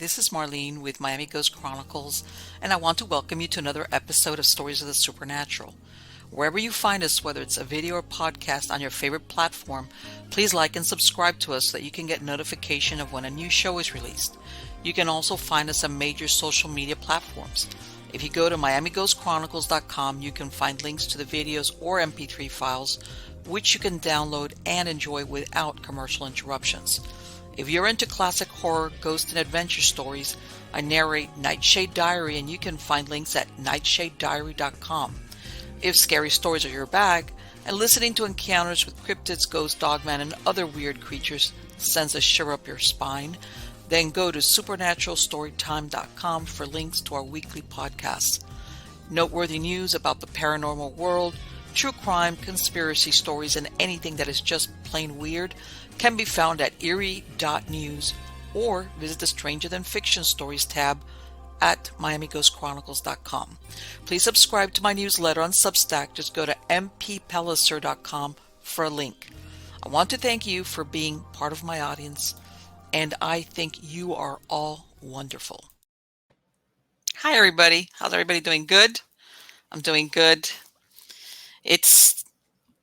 This is Marlene with Miami Ghost Chronicles, and I want to welcome you to another episode of Stories of the Supernatural. Wherever you find us, whether it's a video or podcast on your favorite platform, please like and subscribe to us so that you can get notification of when a new show is released. You can also find us on major social media platforms. If you go to MiamiGhostChronicles.com, you can find links to the videos or MP3 files, which you can download and enjoy without commercial interruptions. If you're into classic horror, ghost, and adventure stories, I narrate Nightshade Diary, and you can find links at nightshadediary.com. If scary stories are your bag, and listening to encounters with cryptids, ghosts, dogmen, and other weird creatures sends a shiver up your spine, then go to supernaturalstorytime.com for links to our weekly podcasts. Noteworthy news about the paranormal world, true crime, conspiracy stories, and anything that is just plain weird can be found at eerie.news or visit the Stranger Than Fiction Stories tab at miamighostchronicles.com. Please subscribe to my newsletter on Substack. Just go to mppellicer.com for a link. I want to thank you for being part of my audience, and I think you are all wonderful. Hi, everybody. How's everybody doing? Good? I'm doing good. It's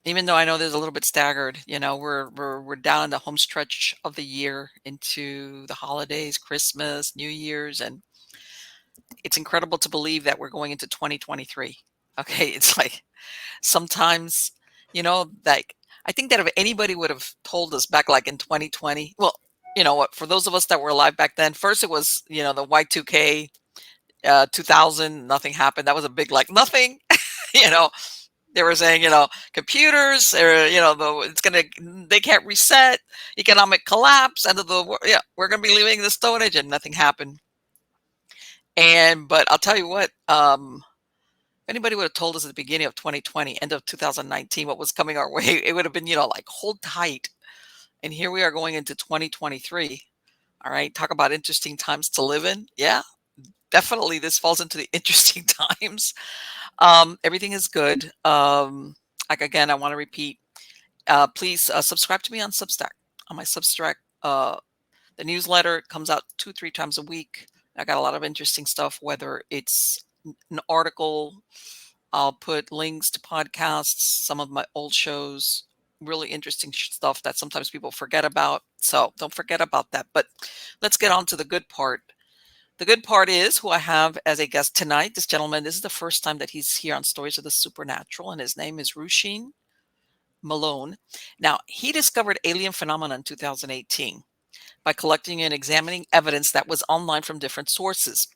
Even though I know there's a little bit staggered, we're down in the home stretch of the year into the holidays, Christmas, New Year's, and it's incredible to believe that we're going into 2023. Okay, it's like sometimes, like I think that if anybody would have told us back like in 2020, well, you know what, for those of us that were alive back then, first it was, the Y2K, 2000, nothing happened. That was a big like nothing, you know. They were saying, computers, or, they can't reset, economic collapse, end of the world. Yeah, we're going to be leaving the Stone Age, and nothing happened. But I'll tell you what, if anybody would have told us at the beginning of 2020, end of 2019, what was coming our way, it would have been, like, hold tight. And here we are going into 2023. All right. Talk about interesting times to live in. Yeah, definitely. This falls into the interesting times. Everything is good. Again, I want to repeat, please subscribe to me on Substack. On my Substack, the newsletter comes out 2-3 times a week. I got a lot of interesting stuff, whether it's an article, I'll put links to podcasts, some of my old shows, really interesting stuff that sometimes people forget about. So don't forget about that. But let's get on to the good part. The good part is who I have as a guest tonight. This gentleman, this is the first time that he's here on Stories of the Supernatural, and his name is Ryushin Malone. Now, he discovered alien phenomena in 2018 by collecting and examining evidence that was online from different sources.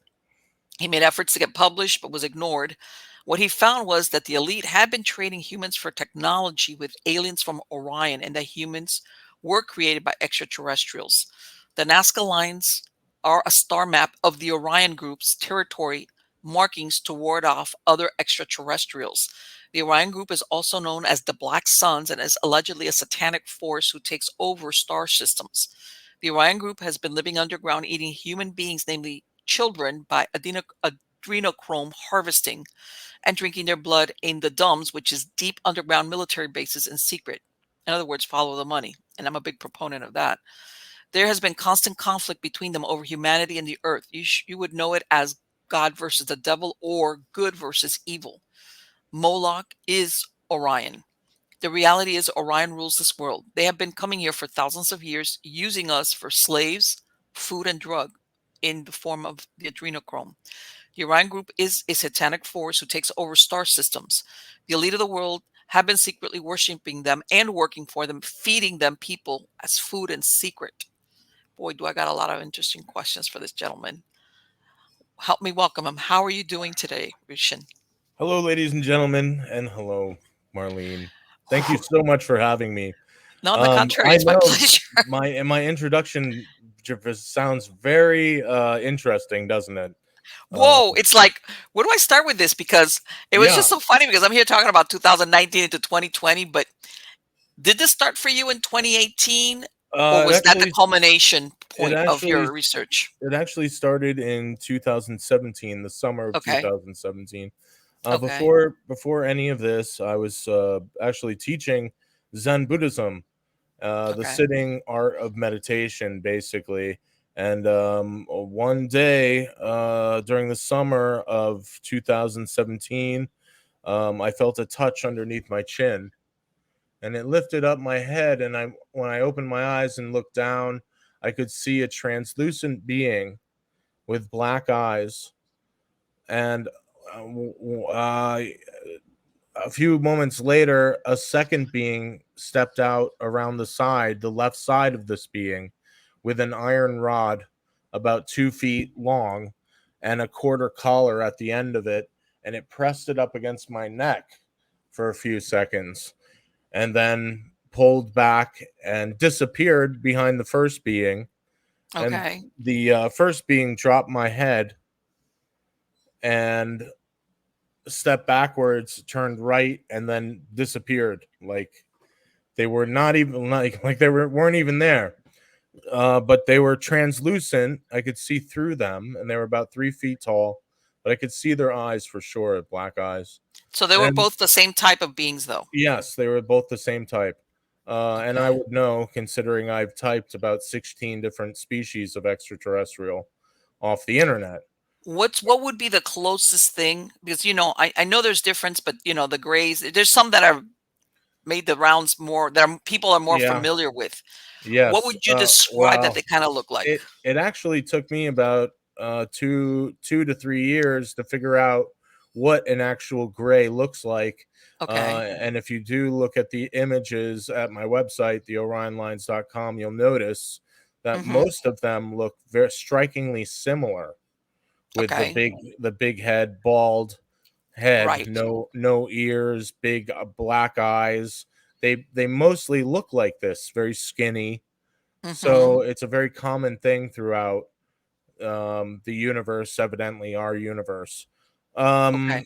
He made efforts to get published, but was ignored. What he found was that the elite had been trading humans for technology with aliens from Orion, and that humans were created by extraterrestrials. The Nazca Lines are a star map of the Orion Group's territory markings to ward off other extraterrestrials. The Orion Group is also known as the Black Suns and is allegedly a satanic force who takes over star systems. The Orion Group has been living underground, eating human beings, namely children, by adrenochrome harvesting and drinking their blood in the DUMBs, which is deep underground military bases in secret. In other words, follow the money. And I'm a big proponent of that. There has been constant conflict between them over humanity and the earth. You would know it as God versus the devil or good versus evil. Moloch is Orion. The reality is Orion rules this world. They have been coming here for thousands of years, using us for slaves, food, and drug in the form of the adrenochrome. The Orion Group is a satanic force who takes over star systems. The elite of the world have been secretly worshiping them and working for them, feeding them people as food in secret. Boy, do I got a lot of interesting questions for this gentleman. Help me welcome him. How are you doing today, Ryushin? Hello, ladies and gentlemen, and hello, Marlene. Thank you so much for having me. No, on the contrary, I it's my know pleasure. my introduction sounds very interesting, doesn't it? Whoa, it's like, where do I start with this? Because it was Yeah, just so funny because I'm here talking about 2019 into 2020, but did this start for you in 2018, or it was that the actually culmination it point of actually your research? it actually started in 2017, the summer of Okay. 2017. Okay. Before any of this, I was actually teaching Zen Buddhism, the Okay. sitting art of meditation, basically. And one day during the summer of 2017, I felt a touch underneath my chin, and it lifted up my head. And when I opened my eyes and looked down, I could see a translucent being with black eyes. And a few moments later, a second being stepped out around the left side of this being, with an iron rod about 2 feet long and a quarter collar at the end of it. And it pressed it up against my neck for a few seconds and then pulled back and disappeared behind the first being. And Okay. the first being dropped my head and stepped backwards, turned right, and then disappeared. Like they were not even like they weren't even there. But they were translucent. I could see through them, and they were about 3 feet tall. But I could see their eyes for sure, black eyes. So they were And both the same type of beings, though. yes, they were both the same type. And I Okay. would know, considering I've typed about 16 different species of extraterrestrial off the internet. What would be the closest thing? Because I know there's difference, but the grays. There's some that are made the rounds more that people are more Yeah. familiar with. What Yes. would you describe that Well, they kind of look like? it actually took me about 2 to 3 years to figure out what an actual gray looks like. Okay. And if you do look at the images at my website, the orionlines.com, you'll notice that Mm-hmm. most of them look very strikingly similar, with Okay. the big head, bald head, Right. no ears, big black eyes. They mostly look like this, very skinny. Mm-hmm. So it's a very common thing throughout the universe, evidently our universe. Okay. Um,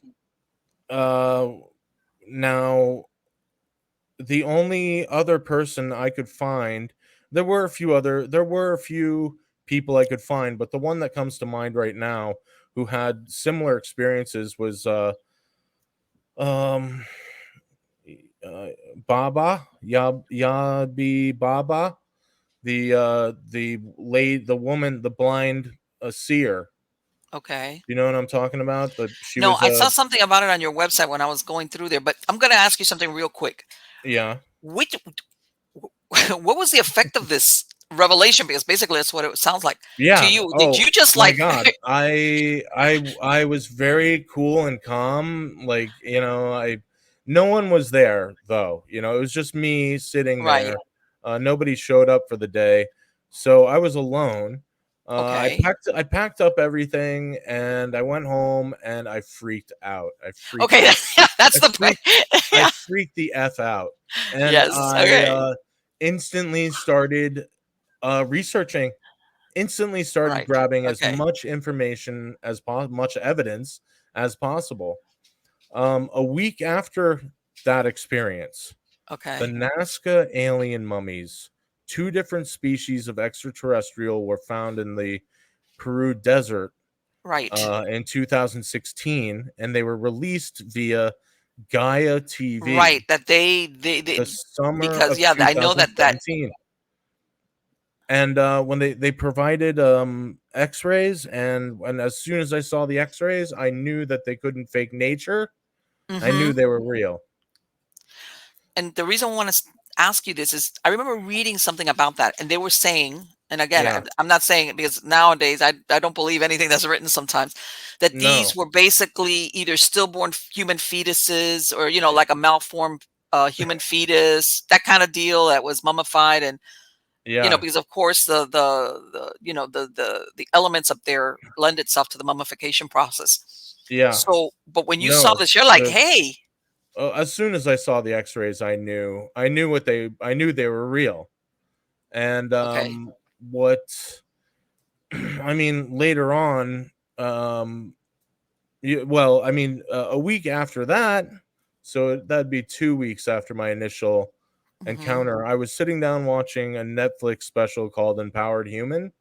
uh, Now, the only other person I could find, there were a few people I could find, but the one that comes to mind right now who had similar experiences was um, uh Baba, Yabi Baba, the woman, the blind seer. Okay. You know what I'm talking about? She No, was I saw something about it on your website when I was going through there, but I'm going to ask you something real quick. yeah. Which what was the effect of this revelation? Because basically that's what it sounds like to Yeah. you. Did Oh you just my like god. I was very cool and calm. Like, I no one was there though. It was just me sitting right? there. Nobody showed up for the day. So I was alone. Okay. I packed up everything and I went home and I freaked out. Okay, I that's the point. freaked I Yeah. freaked the F out. And Yes. I Okay. instantly started researching, instantly started Right. grabbing as Okay. much information as much evidence as possible. A week after that experience, the Okay. Nazca alien mummies, two different species of extraterrestrial, were found in the Peru desert Right. in 2016, and they were released via Gaia TV Right. That they the summer because of yeah, I know that 2017. And when they provided x-rays, and as soon as I saw the x-rays, I knew that they couldn't fake nature. I knew mhm. they were real. And the reason I want to ask you this is I remember reading something about that, and they were saying, and again, Yeah. I'm not saying it because nowadays I don't believe anything that's written sometimes, that No. these were basically either stillborn human fetuses or, like a malformed human fetus, that kind of deal that was mummified. And, Yeah. because of course the elements up there lend itself to the mummification process. Yeah. So, but when you saw No. this, you're like, The hey, As soon as I saw the x-rays, I knew they were real. And okay, what I mean, later on, um a week after that, so that'd be 2 weeks after my initial hmm encounter, I was sitting down watching a Netflix special called Empowered Human,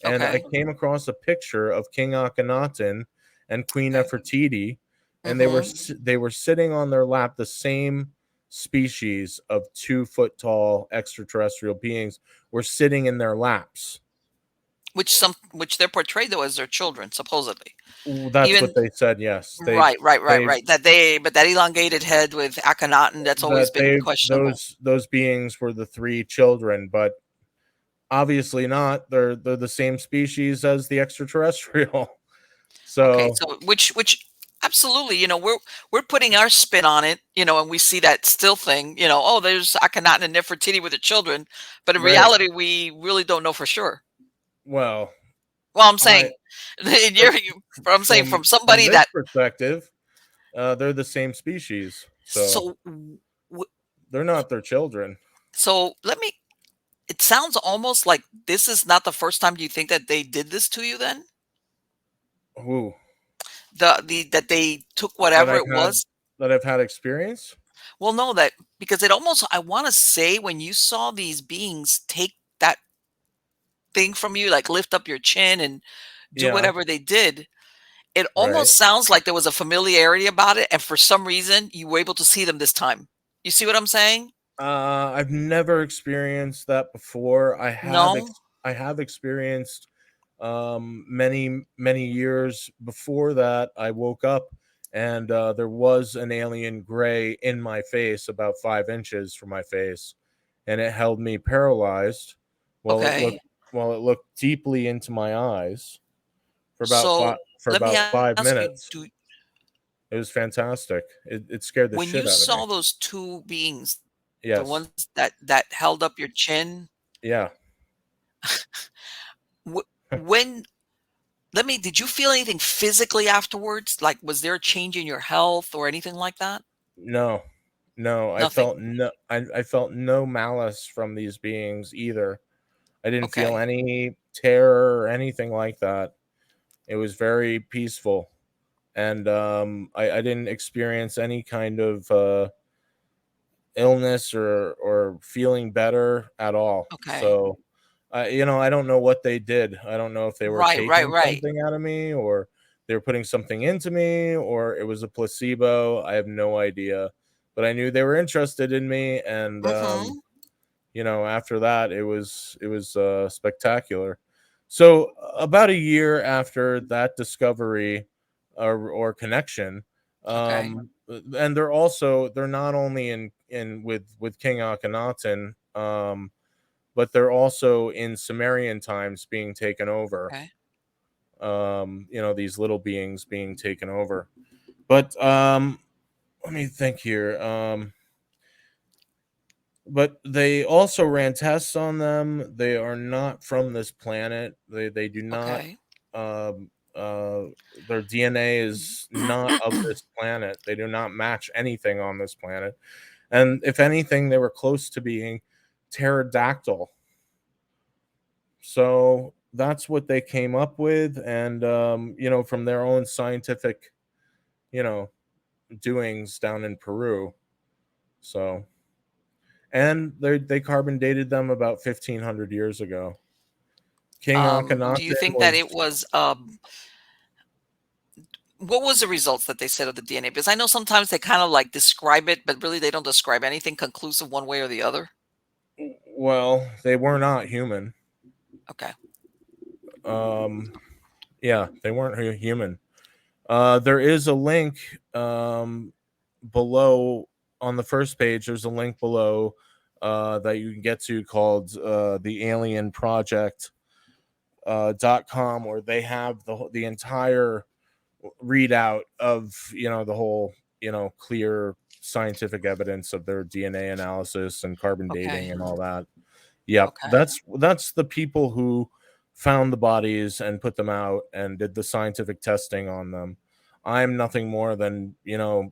and I okay, came across a picture of King Akhenaten and Queen okay, Nefertiti, and hmm they were sitting on their lap, the same species of 2 foot tall extraterrestrial beings were sitting in their laps. which they're portrayed though as their children, supposedly. That's what Even they said. Yes, they right. But that elongated head with Akhenaten, that's always that been questionable. those beings were the three children, but obviously not. They're the same species as the extraterrestrial. Okay, So so which absolutely, we're putting our spin on it, and we see that still thing, oh, there's Akhenaten and Nefertiti with the children, but in right. reality, we really don't know for sure. Well, Well, I'm I saying, from I'm saying from from somebody this that perspective, they're the same species, so so they're not their children. so let me. It sounds almost like this is not the first time you think that they did this to you. Then Ooh, the that they took that whatever I've it had was. that I've had experience. Well, no, that because it almost I want to say when you saw these beings take that thing from you, like lift up your chin and do Yeah, whatever they did, it right. almost sounds like there was a familiarity about it, and for some reason you were able to see them this time. You see what I'm saying? I've never experienced that before. No? I have experienced many years before that. I woke up and there was an alien gray in my face, about 5 inches from my face, and it held me paralyzed while it Okay. looked deeply into my eyes So for let me about five ask you, minutes. It was fantastic. It scared the when shit you out of me. saw those two beings, the Yes. ones that held up your chin, Yeah. when did you feel anything physically afterwards? Like, was there a change in your health or anything like that? No, no, Nothing. I felt no malice from these beings either. I didn't feel Okay. any terror or anything like that. It was very peaceful, and I didn't experience any kind of illness or feeling better at all. Okay. So, I don't know what they did. I don't know if they were Right, right, taking right. something out of me, or they were putting something into me, or it was a placebo. I have no idea, but I knew they were interested in me, and Mhm. after that, it was spectacular. So about a year after that discovery or connection, Okay. and they're not only in with King Akhenaten, but they're also in Sumerian times being taken over. Okay. These little beings being taken over. But let me think here. But they also ran tests on them. They are not from this planet. They do not. Okay. Um, uh, their DNA is not of this planet. They do not match anything on this planet. And if anything, they were close to being pterodactyl. So that's what they came up with, and from their own scientific, you know, doings down in Peru. So, and they carbon dated them about 1,500 years ago. King Do you Akhenaten think that it was was what was the results that they said of the DNA? Because I know sometimes they kind of like describe it, but really they don't describe anything conclusive one way or the other. well, they were not human. Okay. Um, yeah, they weren't human. There is a link below on the first page. There's a link below that you can get to called the Alien Project .com, where they have the entire readout of the whole clear scientific evidence of their DNA analysis and carbon dating Okay. and all that. Yep, Okay. that's the people who found the bodies and put them out and did the scientific testing on them. I'm nothing more than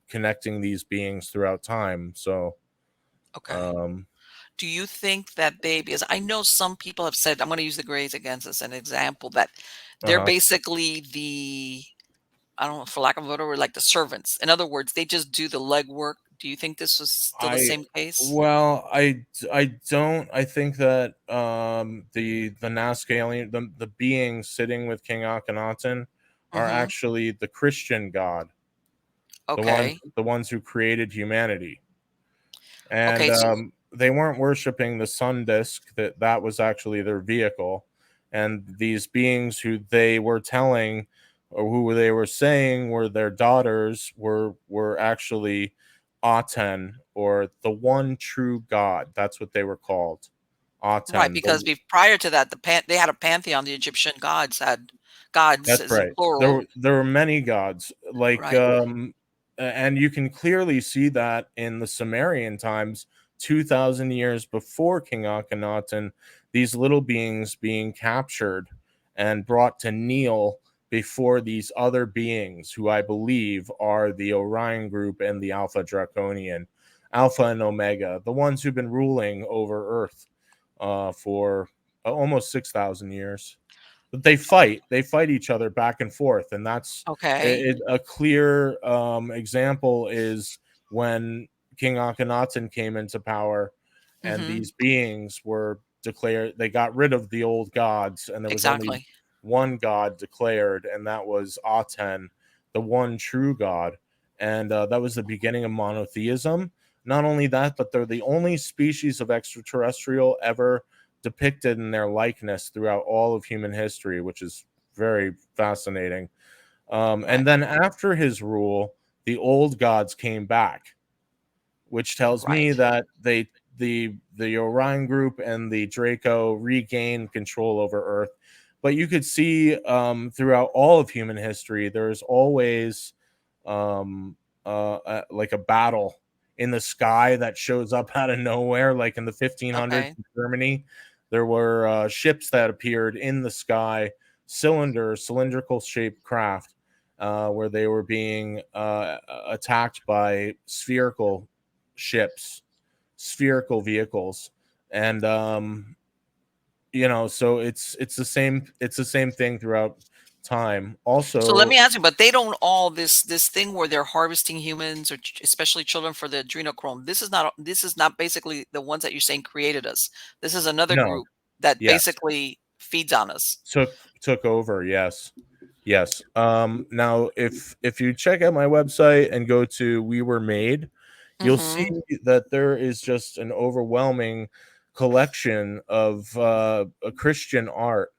connecting these beings throughout time. So Okay. um Do you think that they, because I know some people have said, I'm going to use the Greys against as an example, that they're uh-huh. basically the, I don't know, for lack of a better word, like the servants. In other words, they just do the legwork. Do you think this was still the I same case? well, I don't. I think that the Nazca alien, the beings sitting with King Akhenaten are Hmm. actually the Christian God, Okay. the ones who created humanity, and Okay. So, they weren't worshiping the sun disk. That was actually their vehicle. and these beings who they were telling, or who they were saying were their daughters, were actually Aten, or the one true God. That's what they were called. Right, Aten. because prior to that, they had a pantheon. The Egyptian gods had gods That's as in right. There plural. were there were many gods, like Right. and you can clearly see that in the Sumerian times, 2,000 years before King Akhenaten, these little beings being captured and brought to kneel before these other beings, who I believe are the Orion Group and the Alpha Draconian, Alpha and Omega, the ones who've been ruling over Earth for almost 6,000 years. But they fight each other back and forth, and that's Okay. a clear example is when King Akhenaten came into power, and Mhm. these beings were declared. They got rid of the old gods, and there was only Exactly. one god declared, and that was Aten, the one true god. And that was the beginning of monotheism. Not only that, but they're the only species of extraterrestrial ever depicted in their likeness throughout all of human history, which is very fascinating. Right. And then after his rule, the old gods came back, which tells me Right. that the Orion Group and the Draco regained control over Earth. But you could see throughout all of human history, there's always um, like a battle in the sky that shows up out of nowhere. Like in the 1500s Okay. in Germany, there were ships that appeared in the sky, cylindrical shaped craft, where they were being attacked by spherical ships, spherical vehicles, and so it's the same thing throughout time. So let Also, me ask you, but they don't all this thing where they're harvesting humans or especially children for the adrenochrome. This is not basically the ones that you're saying created us. This is another no, group that yes, basically feeds on us. took over. Yes, yes. Now, if you check out my website and go to We Were Made, you'll see Mhm. that there is just an overwhelming collection of a Christian art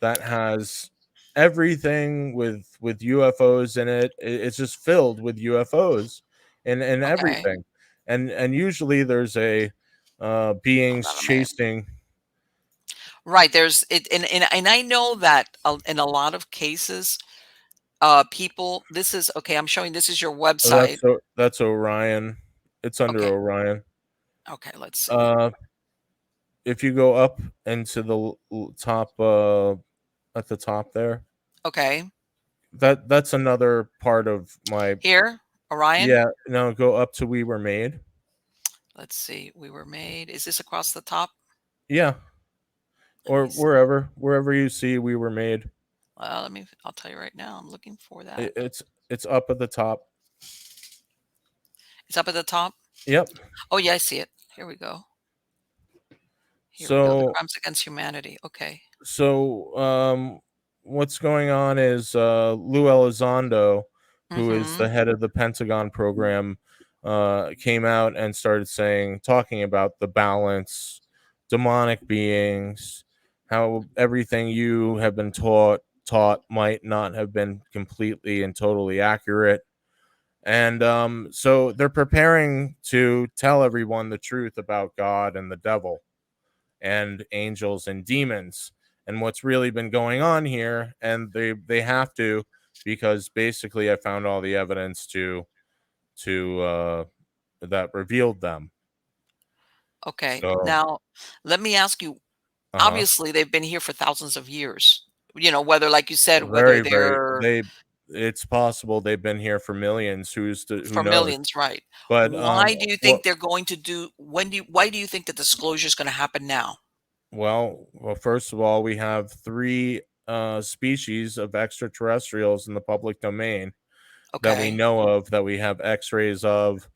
that has everything with UFOs in it. It's just filled with UFOs and Okay. everything, and usually there's a Hold beings on a minute. chasing. Right, there's it and I know that in a lot of cases, people this is okay, I'm showing this is your Oh, website. that's Orion. It's under Okay. Orion. Okay, let's see. Uh, if you go up into the top, at the top there, Okay. that's another part of my. Here, Orion. Yeah, no, go up to We Were Made. Let's see. We were made. Is this across the top? Yeah, Let or me see. wherever you see We Were Made. Well, I'll tell you right now. I'm looking for that. It's up at the top. It's up at the top. Yep. Oh, yeah, I see it. Here we go. Here we go. The So crimes against humanity. Okay. so what's going on is Lou Elizondo, who is Mm-hmm. the head of the Pentagon program, came out and started talking about the balance, demonic beings, how everything you have been taught might not have been completely and totally accurate. And so they're preparing to tell everyone the truth about God and the devil and angels and demons and what's really been going on here. And they have to, because basically I found all the evidence to that revealed them. Okay. So Now, let me ask you. uh-huh. Obviously, they've been here for thousands of years. Whether, like you said, whether Very they're they it's possible they've been here for millions. Who for knows? millions, right? But Why do you what think they're going to do? Why do you think that disclosure is going to happen now? well, first of all, we have three species of extraterrestrials in the public domain that we Okay. know of, that we have x-rays of.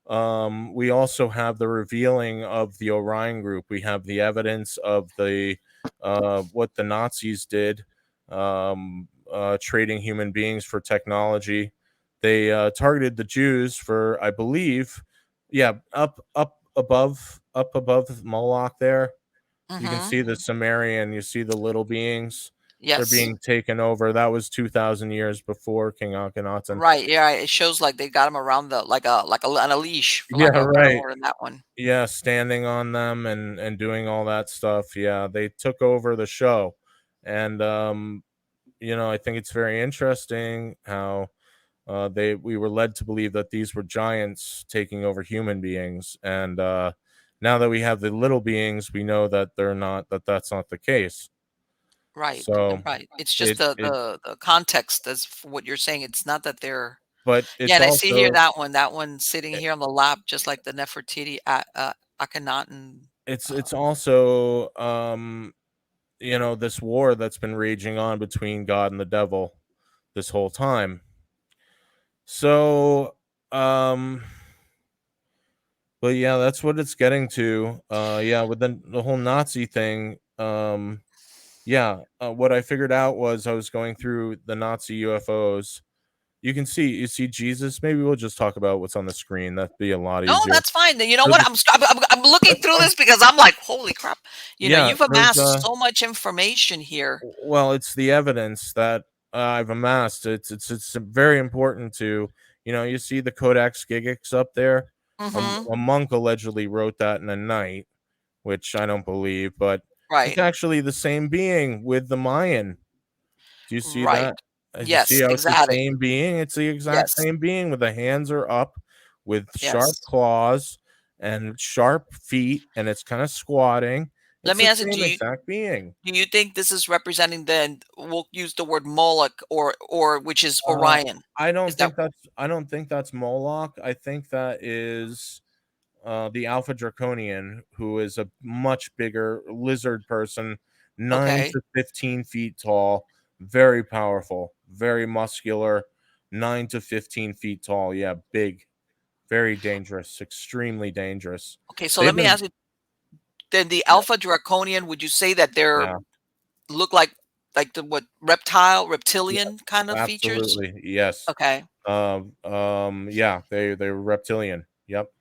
We also have the revealing of the Orion Group. We have the evidence of the what the Nazis did, trading human beings for technology. They targeted the Jews for, I believe, yeah, up above Moloch there. You can see the Mhm. Sumerian, you see the little beings, they're Yes. being taken over. That was 2,000 years before King Akhenaten. Right, yeah, it shows like they got him around the on a leash, for Yeah, lack of a better right. word in that one. Yeah, standing on them and doing all that stuff. Yeah, they took over the show. And I think it's very interesting how they we were led to believe that these were giants taking over human beings, and now that we have the little beings, we know that that's not the case. Right, So right. It's just it the it the context as for what you're saying. It's not that they're but yeah, it's and I see here also that one sitting it- here on the lap, just like the Nefertiti, Akhenaten. it's Uh, also this war that's been raging on between God and the devil this whole time. So um but yeah, that's what it's getting to. Yeah, with the whole Nazi thing. Yeah, what I figured out was I was going through the Nazi UFOs. You see Jesus. Maybe we'll just talk about what's on the screen. That'd be a lot no, easier. that's fine. You know So what? I'm looking that's through fine. this because I'm like, holy crap! Yeah, You've amassed so much information here. well, it's the evidence that I've amassed. It's very important to you see the Codex Gigas up there. Mm-hmm. A monk allegedly wrote that in a night, which I don't believe, but it's Right, actually the same being with the Mayan. Do you see right. that? As you see Yes, how it's the exactly. same being? It's the exact Yes, same being with the hands are up, with sharp yes. claws and sharp feet, and it's kind of squatting. Let It's me the ask you, same exact being. do you think this is representing then we'll use the word Moloch or which is Uh, Orion? Is that I don't think that's Moloch. I think that is the Alpha Draconian, who is a much bigger lizard person, 9 okay? to 15 feet tall, very powerful, very muscular, 9 to 15 feet tall. Yeah, big, very dangerous, extremely dangerous. Okay, so They've let me been, ask you, then the yeah, Alpha Draconian, would you say that they're yeah, look like the what yes, reptilian kind of features? absolutely, yes. Okay. Yeah, they're reptilian. Yep.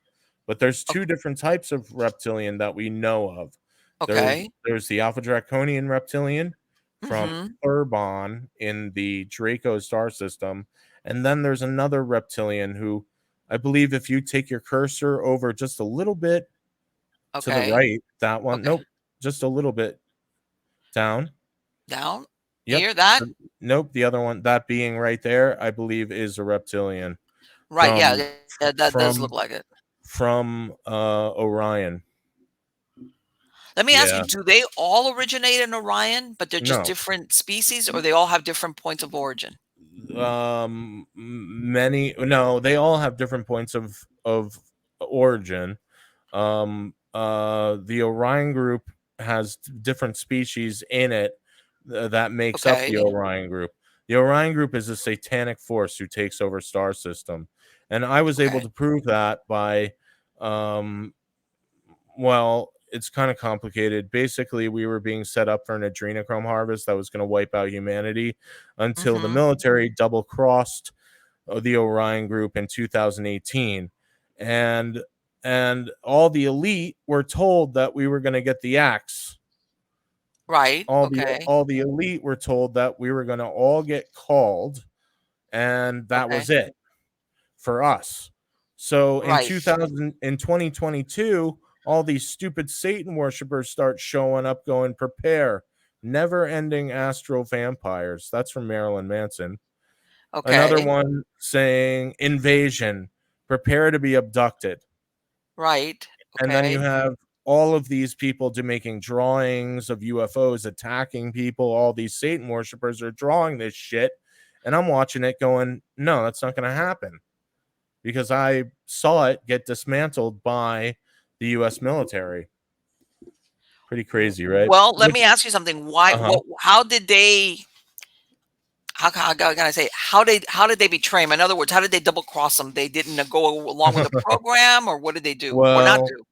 But there's o- two different types of reptilian that we know of. Okay. There's the Alpha Draconian reptilian from Mhm. Urbon in the Draco star system, and then there's another reptilian who I believe if you take your cursor over just a little bit to the Okay. right, that one, Okay. nope, just a little bit down. Down Yep. here that Nope, the other one, that being right there, I believe is a reptilian right. Yeah, from yeah, that does look from like it. Orion. Let me ask you, Yeah. do they all originate in Orion, but they're just No. different species, or they all have different points of origin? Many, no, they all have different points of origin. The Orion group has different species in it that makes up the Okay. Orion group. The Orion group is a satanic force who takes over star system, and I was able Okay. to prove that by um well, it's kind of complicated. Basically, we were being set up for an adrenochrome harvest that was going to wipe out humanity until the Mhm. military double crossed the Orion group in 2018. And all the elite were told that we were going to get the axe. Right. Okay. All the elite were told that we were going to all get called, and that Okay. was it for us. So Right. 2022, all these stupid Satan worshippers start showing up going, prepare, never ending astral vampires. That's from Marilyn Manson. Another Okay. one saying invasion, prepare to be abducted. Right. And then you Okay. have all of these people making drawings of UFOs attacking people. All these Satan worshippers are drawing this shit. And I'm watching it going, no, that's not going to happen because I saw it get dismantled by the US military. Pretty crazy, right? Well, let Which me ask you something. Why? uh-huh. How did they? How can I say? How did they betray him? In other words, how did they double cross him? They didn't go along with the program, or what did they do or not Well, do?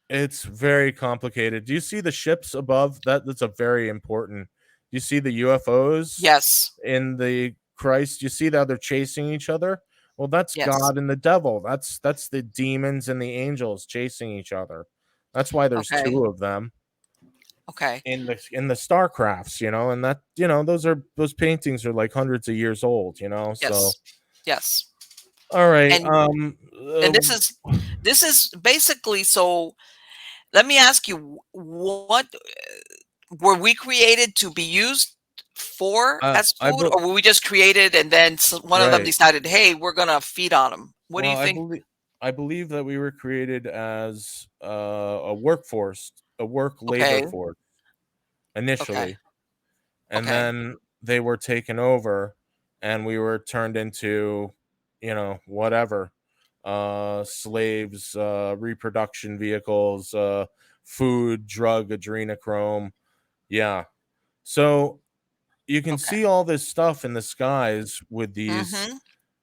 it's very complicated. Do you see the ships above? That's a very important. Do you see the UFOs Yes. in the Christ? You see how they're chasing each other? Well, that's Yes. God and the devil. That's the demons and the angels chasing each other. That's why there's Okay. two of them. Okay. in the starcrafts, and that, those paintings are like hundreds of years old, so Yes. Yes. all right. And and this is basically, so let me ask you, what were we created to be used for uh, as I food, be- or were we just created and then one of them right. decided, hey, we're gonna feed on them? What do Well, you think? I believe that we were created as a workforce, a work labor Okay. force Okay. initially, and Okay. then they were taken over, and we were turned into, whatever, slaves, reproduction vehicles, food, drug, adrenochrome. Yeah. So you can Okay. see all this stuff in the skies Mm-hmm.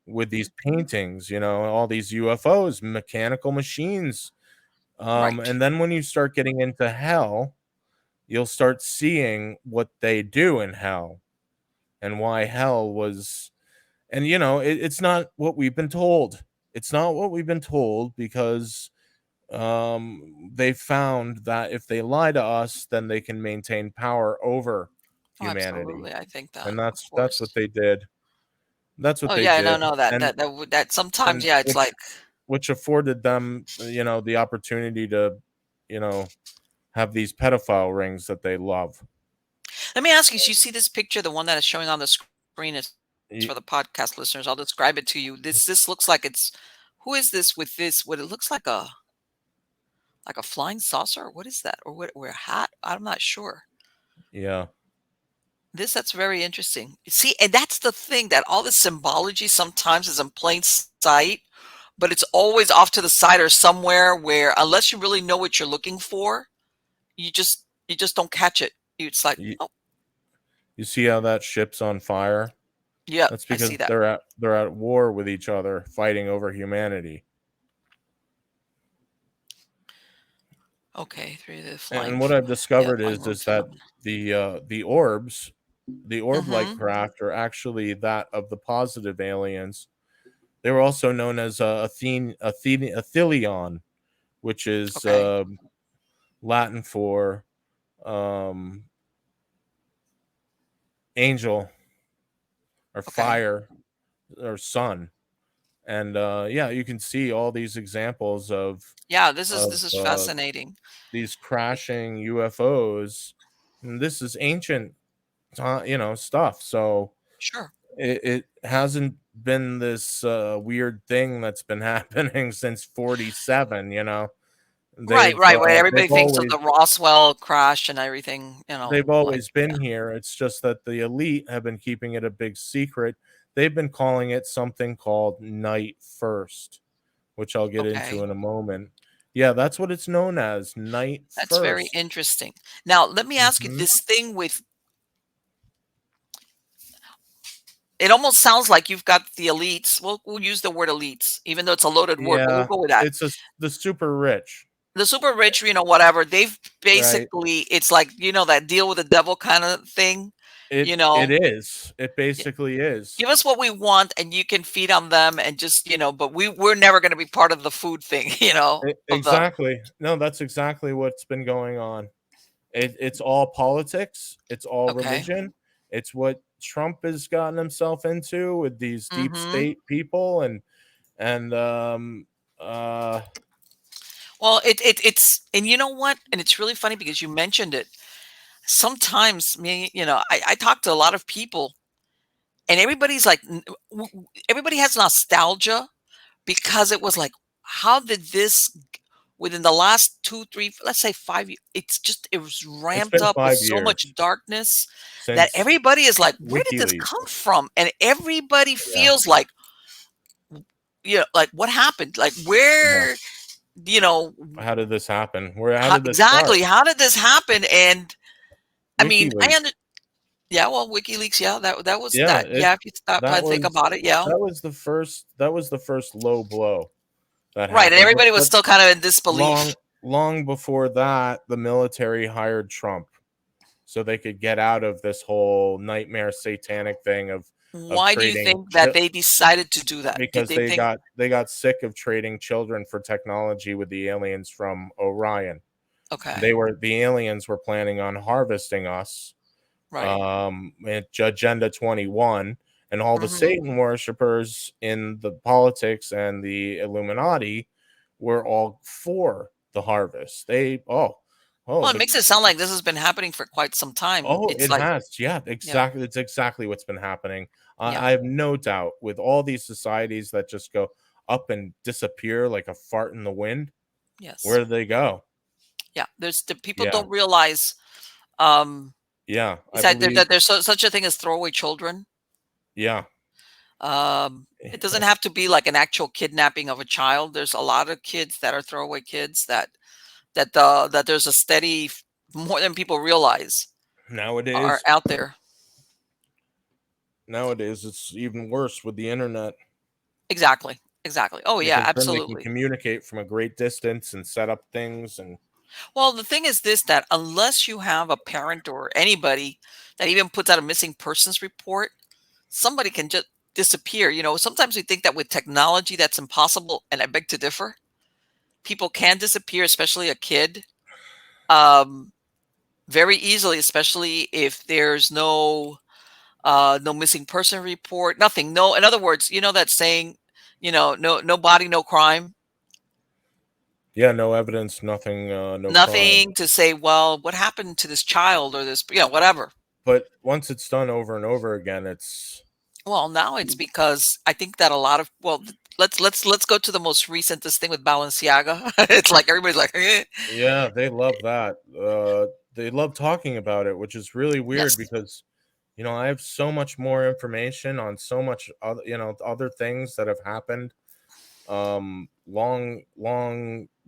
with these paintings, all these UFOs, mechanical machines. Right. And then when you start getting into hell, you'll start seeing what they do in hell and why hell was. And it's not what we've been told. It's not what we've been told because they found that if they lie to us, then they can maintain power over Oh, humanity, absolutely. I think that, and of that's what course. they did. That's what Oh they yeah, no, did, no, that sometimes, and yeah, it's like, which afforded them, the opportunity to, you know, have these pedophile rings that they love. let me ask you, so you see this picture, the one that is showing on the screen is Y- for the podcast listeners. I'll describe it to you. This looks like it's, who is this with this? What it looks like a flying saucer? What is that? Or what, or a hat? I'm not sure. Yeah, That's very interesting. See, and that's the thing, that all the symbology sometimes is in plain sight, but it's always off to the side or somewhere where, unless you really know what you're looking for, you just don't catch it. It's like, you, oh, you see how that ship's on fire? yeah, That's I because see that. they're at war with each other, fighting over humanity. Okay, through the flying. And what I've Yeah, discovered flying is roach that phenomenon. the orbs, the orb-like Mm-hmm. craft, are actually that of the positive aliens. They were also known as Athelion, which is Okay. Latin for um, angel or Okay. fire or sun. And yeah, you can see all these examples Yeah, this is of this is fascinating. these crashing UFOs. And this is ancient, stuff. So Sure. it hasn't been this weird thing that's been happening since 47. Right, They've right, right. they've Everybody thinks of always the Roswell crash and everything, they've like, always yeah. been here. It's just that the elite have been keeping it a big secret. They've been calling it something called Night First, which I'll get into Okay. in a moment. Yeah, that's what it's known as, Night That's very First. interesting. Now, let me ask you Mhm. this thing with, it almost sounds like you've got the elites. We'll use the word elites, even though it's a loaded word, but we'll Yeah, go with that. the super rich, The super rich, whatever, they've right? basically, it's like, that deal with the devil kind of thing, It you it know. is. It basically is. Give us what we want and you can feed on them, and just, but we're never going to be part of the food thing, of the. Exactly. No, that's exactly what's been going on. It's all politics. It's all Okay. religion. It's what Trump has gotten himself into with these deep Mhm. state people and uh Well, it's, and you know what? And it's really funny because you mentioned it. Sometimes me, I talk to a lot of people, and everybody's like, everybody has nostalgia, because it was like, how did this, within the last 2, 3, let's say 5 years, it was it's ramped been up with 5 so much years darkness, that since everybody is like, where did this WikiLeaks. come from? And everybody Yeah. feels like, like, what happened? Like, Yeah. where, you know, How did this happen? How how did this start? exactly, how did this happen? And I mean, WikiLeaks. yeah, well, WikiLeaks, yeah, that was Yeah, that. Yeah, if you stop that and think was about it, yeah. that was the first low blow that Right, and happened. everybody was But still kind of in disbelief. long long before that, the military hired Trump so they could get out of this whole nightmare satanic thing of Why do you trading think that they decided to do that? Did because they think, they got sick of trading children for technology with the aliens from Orion. Okay. The aliens were planning on harvesting us, Right. Agenda 21, and all the Mhm. Satan worshippers in the politics and the Illuminati were all for the harvest. Oh, Well, it makes it sound like this has been happening for quite some time. oh, It's it like, has. Yeah, yeah, exactly. It's exactly what's been happening. yeah, I have no doubt with all these societies that just go up and disappear like a fart in the wind. yes, Where do they go? yeah. There's the people Yeah, don't realize um, yeah. I is that believe. there's such a thing as throwaway children. Yeah, It doesn't have to be like an actual kidnapping of a child. There's a lot of kids that are throwaway kids that there's a steady more than people realize are nowadays, out there. nowadays it's even worse with the internet Exactly, exactly. Oh yeah, because then they can absolutely. communicate from a great distance and set up things and Well, the thing is this, that unless you have a parent or anybody that even puts out a missing persons report, somebody can just disappear. Sometimes we think that with technology that's impossible, and I beg to differ. People can disappear, especially a kid, um, very easily, especially if there's no missing person report, nothing. No, in other words, that saying, no body, no crime. yeah, no evidence, nothing, no crime. Nothing to say, well, what happened to this child or this, whatever. But once it's done over and over again, it's Well, now it's because I think that a lot of let's go to the most recent this thing with Balenciaga. It's like everybody's like, eh. yeah, they love that. They love talking about it, which is really weird Yes. because I have so much more information on so much other, other things that have happened long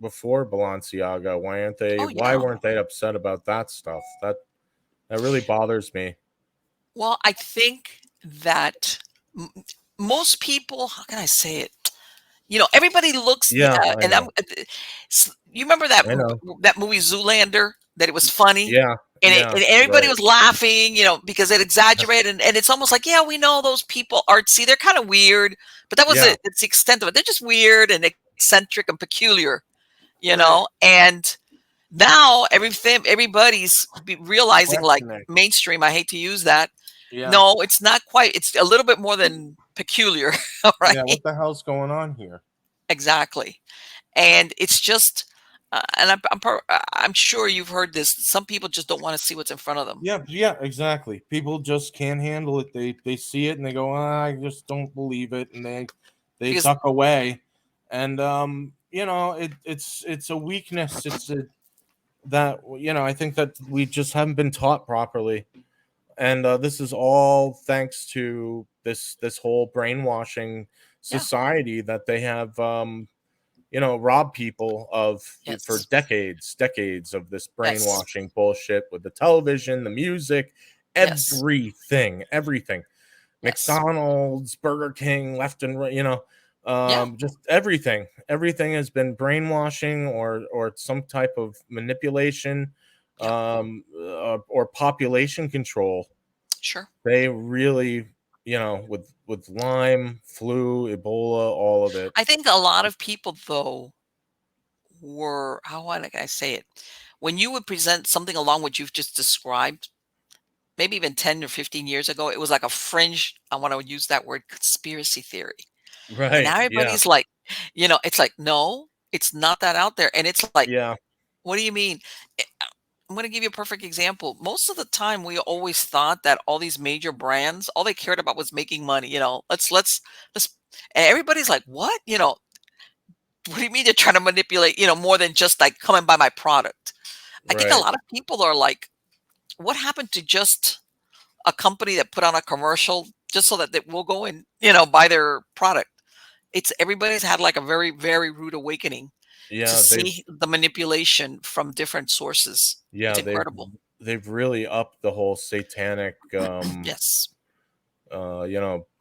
before Balenciaga. Oh Why yeah. weren't they upset about that stuff? That really bothers me. Well, I think that m- most people, how can I say it? Everybody looks, Yeah, I and know. you remember that I know. that movie Zoolander, that it was funny, Yeah, yeah, and everybody right. was laughing, because it exaggerated, and it's almost like, yeah, we know those people artsy, they're kind of weird, but that was Yeah, it. It's the extent of it. They're just weird and eccentric and peculiar, right. and now everybody's realizing, like, Questioning. mainstream. I hate to use that. Yeah. No, it's not quite. It's a little bit more than peculiar. All right. Yeah, what the hell's going on here? Exactly. And it's just, and I'm sure you've heard this. Some people just don't want to see what's in front of them Yeah, yeah, exactly. People just can't handle it. They see it and they go, I just don't believe it, and they because duck away. And it's a weakness. It's a that I think that we just haven't been taught properly. And this is all thanks to this whole brainwashing yeah, society that they have robbed people of for yes, decades of this yes, brainwashing bullshit with the television, the music, yes, everything. yes, McDonald's, Burger King, left and right, yeah, just everything. Everything has been brainwashing or some type of manipulation, yeah, or population control. sure. They really, with Lyme, flu, Ebola, all of it. I think a lot of people, though, were, how would I say it? When you would present something along what you've just described, maybe even 10 or 15 years ago, it was like a fringe, I want to use that word, conspiracy theory. And Right. now Yeah. everybody's like, it's like, no, it's not that out there. And it's like, Yeah. what do you mean? I'm going to give you a perfect example. Most of the time, we always thought that all these major brands, all they cared about was making money. Let's, and everybody's like, what? What do you mean they're trying to manipulate, more than just like come and buy my product? I think a Right. lot of people are like, what happened to just a company that put on a commercial just so that they will go and, buy their product? Everybody's had like a very, very rude awakening to Yeah, see the manipulation from different sources. It's yeah, incredible. they've really upped the whole satanic Yes.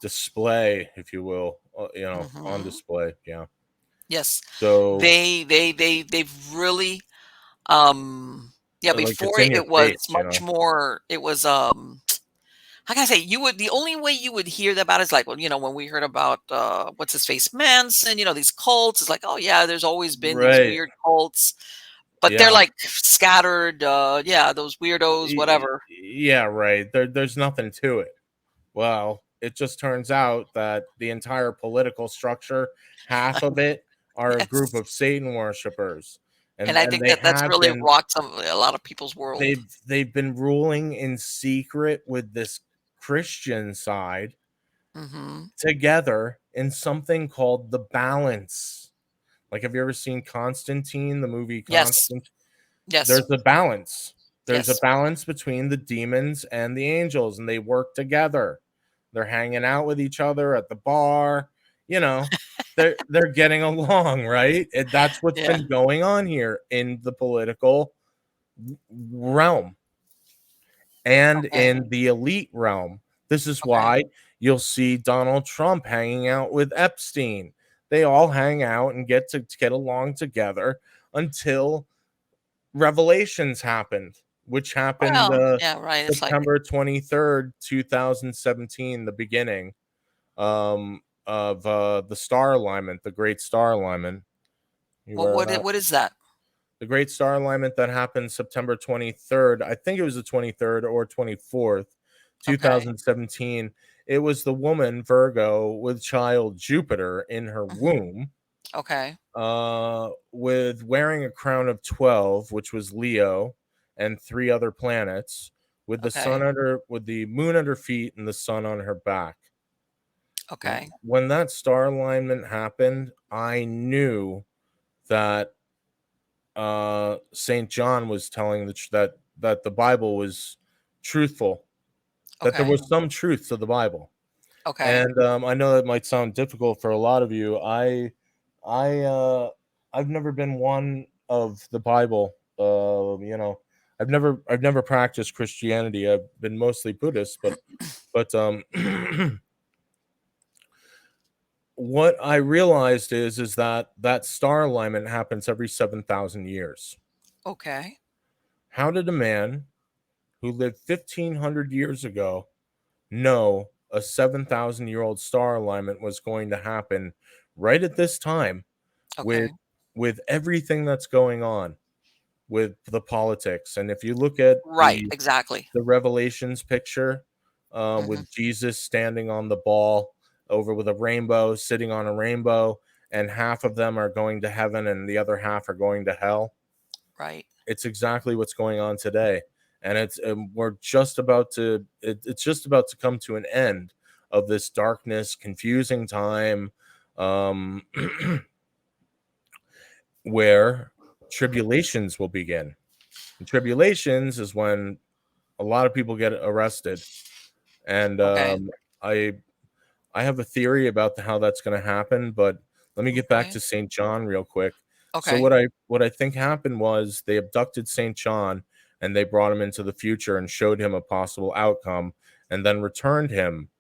display, if you will, on Hmm. display. Yeah. Yes. So They've really, um, yeah, like before it's in your it was face, much more, it was, how can I say, the only way you would hear about it is like, well, when we heard about, what's his face, Manson, these cults, it's like, oh yeah, there's always been these Right. weird cults. But they're Yeah. like scattered, yeah, those weirdos, whatever. Yeah, right. There's nothing to it. Well, it just turns out that the entire political structure, half of it, are a group Yes. of Satan worshipers, And I and think they that that's have really been rocked a lot of people's world. they've been ruling in secret with this Christian side Mhm. together in something called the balance. Like, have you ever seen Constantine, the movie Yes. Constantine? Yes. There's a balance. There's a Yes. balance between the demons and the angels, and they work together. They're hanging out with each other at the bar. You know, they're getting along, right? And that's what's Yeah. been going on here in the political realm and Okay. in the elite realm. This is Okay. why you'll see Donald Trump hanging out with Epstein. They all hang out and get along together until revelations happened, which happened Well, yeah, right, it's like September 23rd, 2017, the beginning of the star alignment, the great star alignment. You aware of that? what is that? The great star alignment that happened September 23rd, I think it was the 23rd or 24th, Okay. 2017. It was the woman Virgo with child Jupiter in her Mhm. womb, Okay. with wearing a crown of 12, which was Leo, and three other planets, Okay. with the moon under feet and the sun on her back. Okay. When that star alignment happened, I knew that Saint John was telling that the Bible was truthful, that there Okay. was some truth to the Bible. Okay. And I know that might sound difficult for a lot of you. I I've never been one of the Bible. I've never practiced Christianity. I've been mostly Buddhist, but what I realized is that star alignment happens every 7,000 years. Okay. How did a man who lived 1,500 years ago know a 7,000-year-old star alignment was going to happen right at this time with Okay. everything that's going on with the politics? And if you look at Right, exactly. the Revelations picture, Mhm. with Jesus standing on the ball over with a rainbow, sitting on a rainbow, and half of them are going to heaven and the other half are going to hell. Right. It's exactly what's going on today, and we're just about to it's just about to come to an end of this darkness, confusing time, um, where tribulations will begin. And tribulations is when a lot of people get arrested, and Okay. I I have a theory about how that's going to happen, but let me get back Okay. to St. John real quick. So Okay. what I think happened was they abducted St. John and they brought him into the future and showed him a possible outcome and then returned him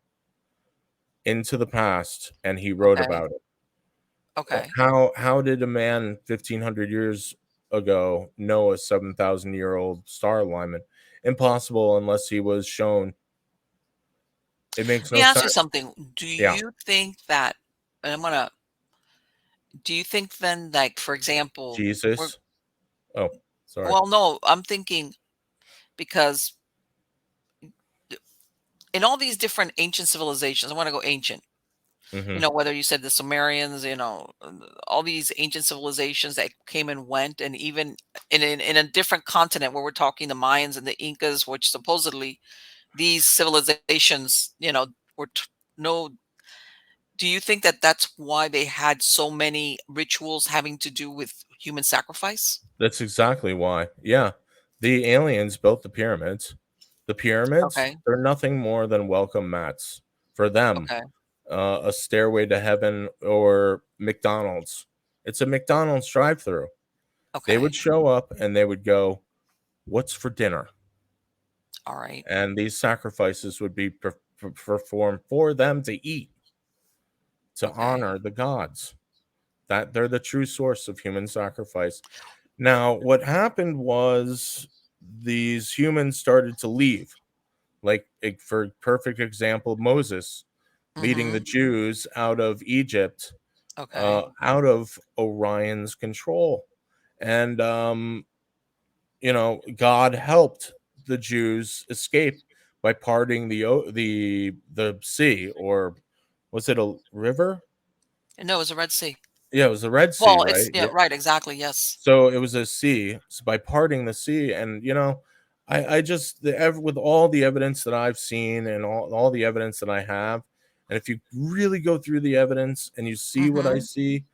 into the past and he wrote Okay. about it. Okay. How did a man 1,500 years ago know a 7,000-year-old star alignment? Impossible unless he was shown. It makes Let me no ask you sense. something. Yeah. And I'm gonna do you think then, like, for example, we're Jesus. Oh, sorry. well, no, I'm thinking because in all these different ancient civilizations, I want to go ancient, Mhm. whether you said the Sumerians, all these ancient civilizations that came and went, and even in a different continent where we're talking the Mayans and the Incas, which supposedly these civilizations, were no. Do you think that that's why they had so many rituals having to do with human sacrifice? That's exactly why. Yeah. The aliens built the pyramids. The pyramids, Okay. they're nothing more than welcome mats for them. Okay. A stairway to heaven or McDonald's. It's a McDonald's drive-through. They would Okay. show up and they would go, "What's for dinner?" All right. And these sacrifices would be performed for them to eat, to Okay. honor the gods. That they're the true source of human sacrifice. Now, what happened was these humans started to leave. Like, for perfect example, Moses leading the Mhm. Jews out of Egypt, Okay. out of Orion's control. And God helped the Jews escape by parting the sea, or was it a river? No, it was the Red Sea. Yeah, it was the Red Sea, Well, it's right? yeah, Yeah. right, exactly, yes. So it was a sea. So by parting the sea, and I just with all the evidence that I've seen, and all the evidence that I have, and if you really go through the evidence and you see what I Mhm. see,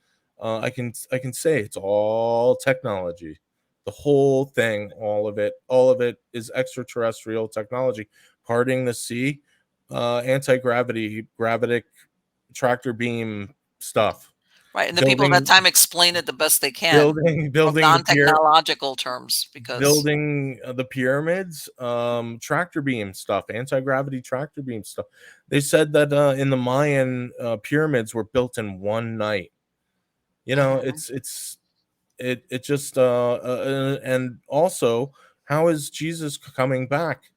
I can say it's all technology. The whole thing, all of it is extraterrestrial technology. Parting the sea, anti-gravity, gravitic tractor beam stuff, Right, and the people at that building time explain it the best they can building from building the pier non-technological terms because building the pyramids, tractor beam stuff, anti-gravity tractor beam stuff. They said that in the Mayan, pyramids were built in one night. Mhm. It just and also, how is Jesus coming back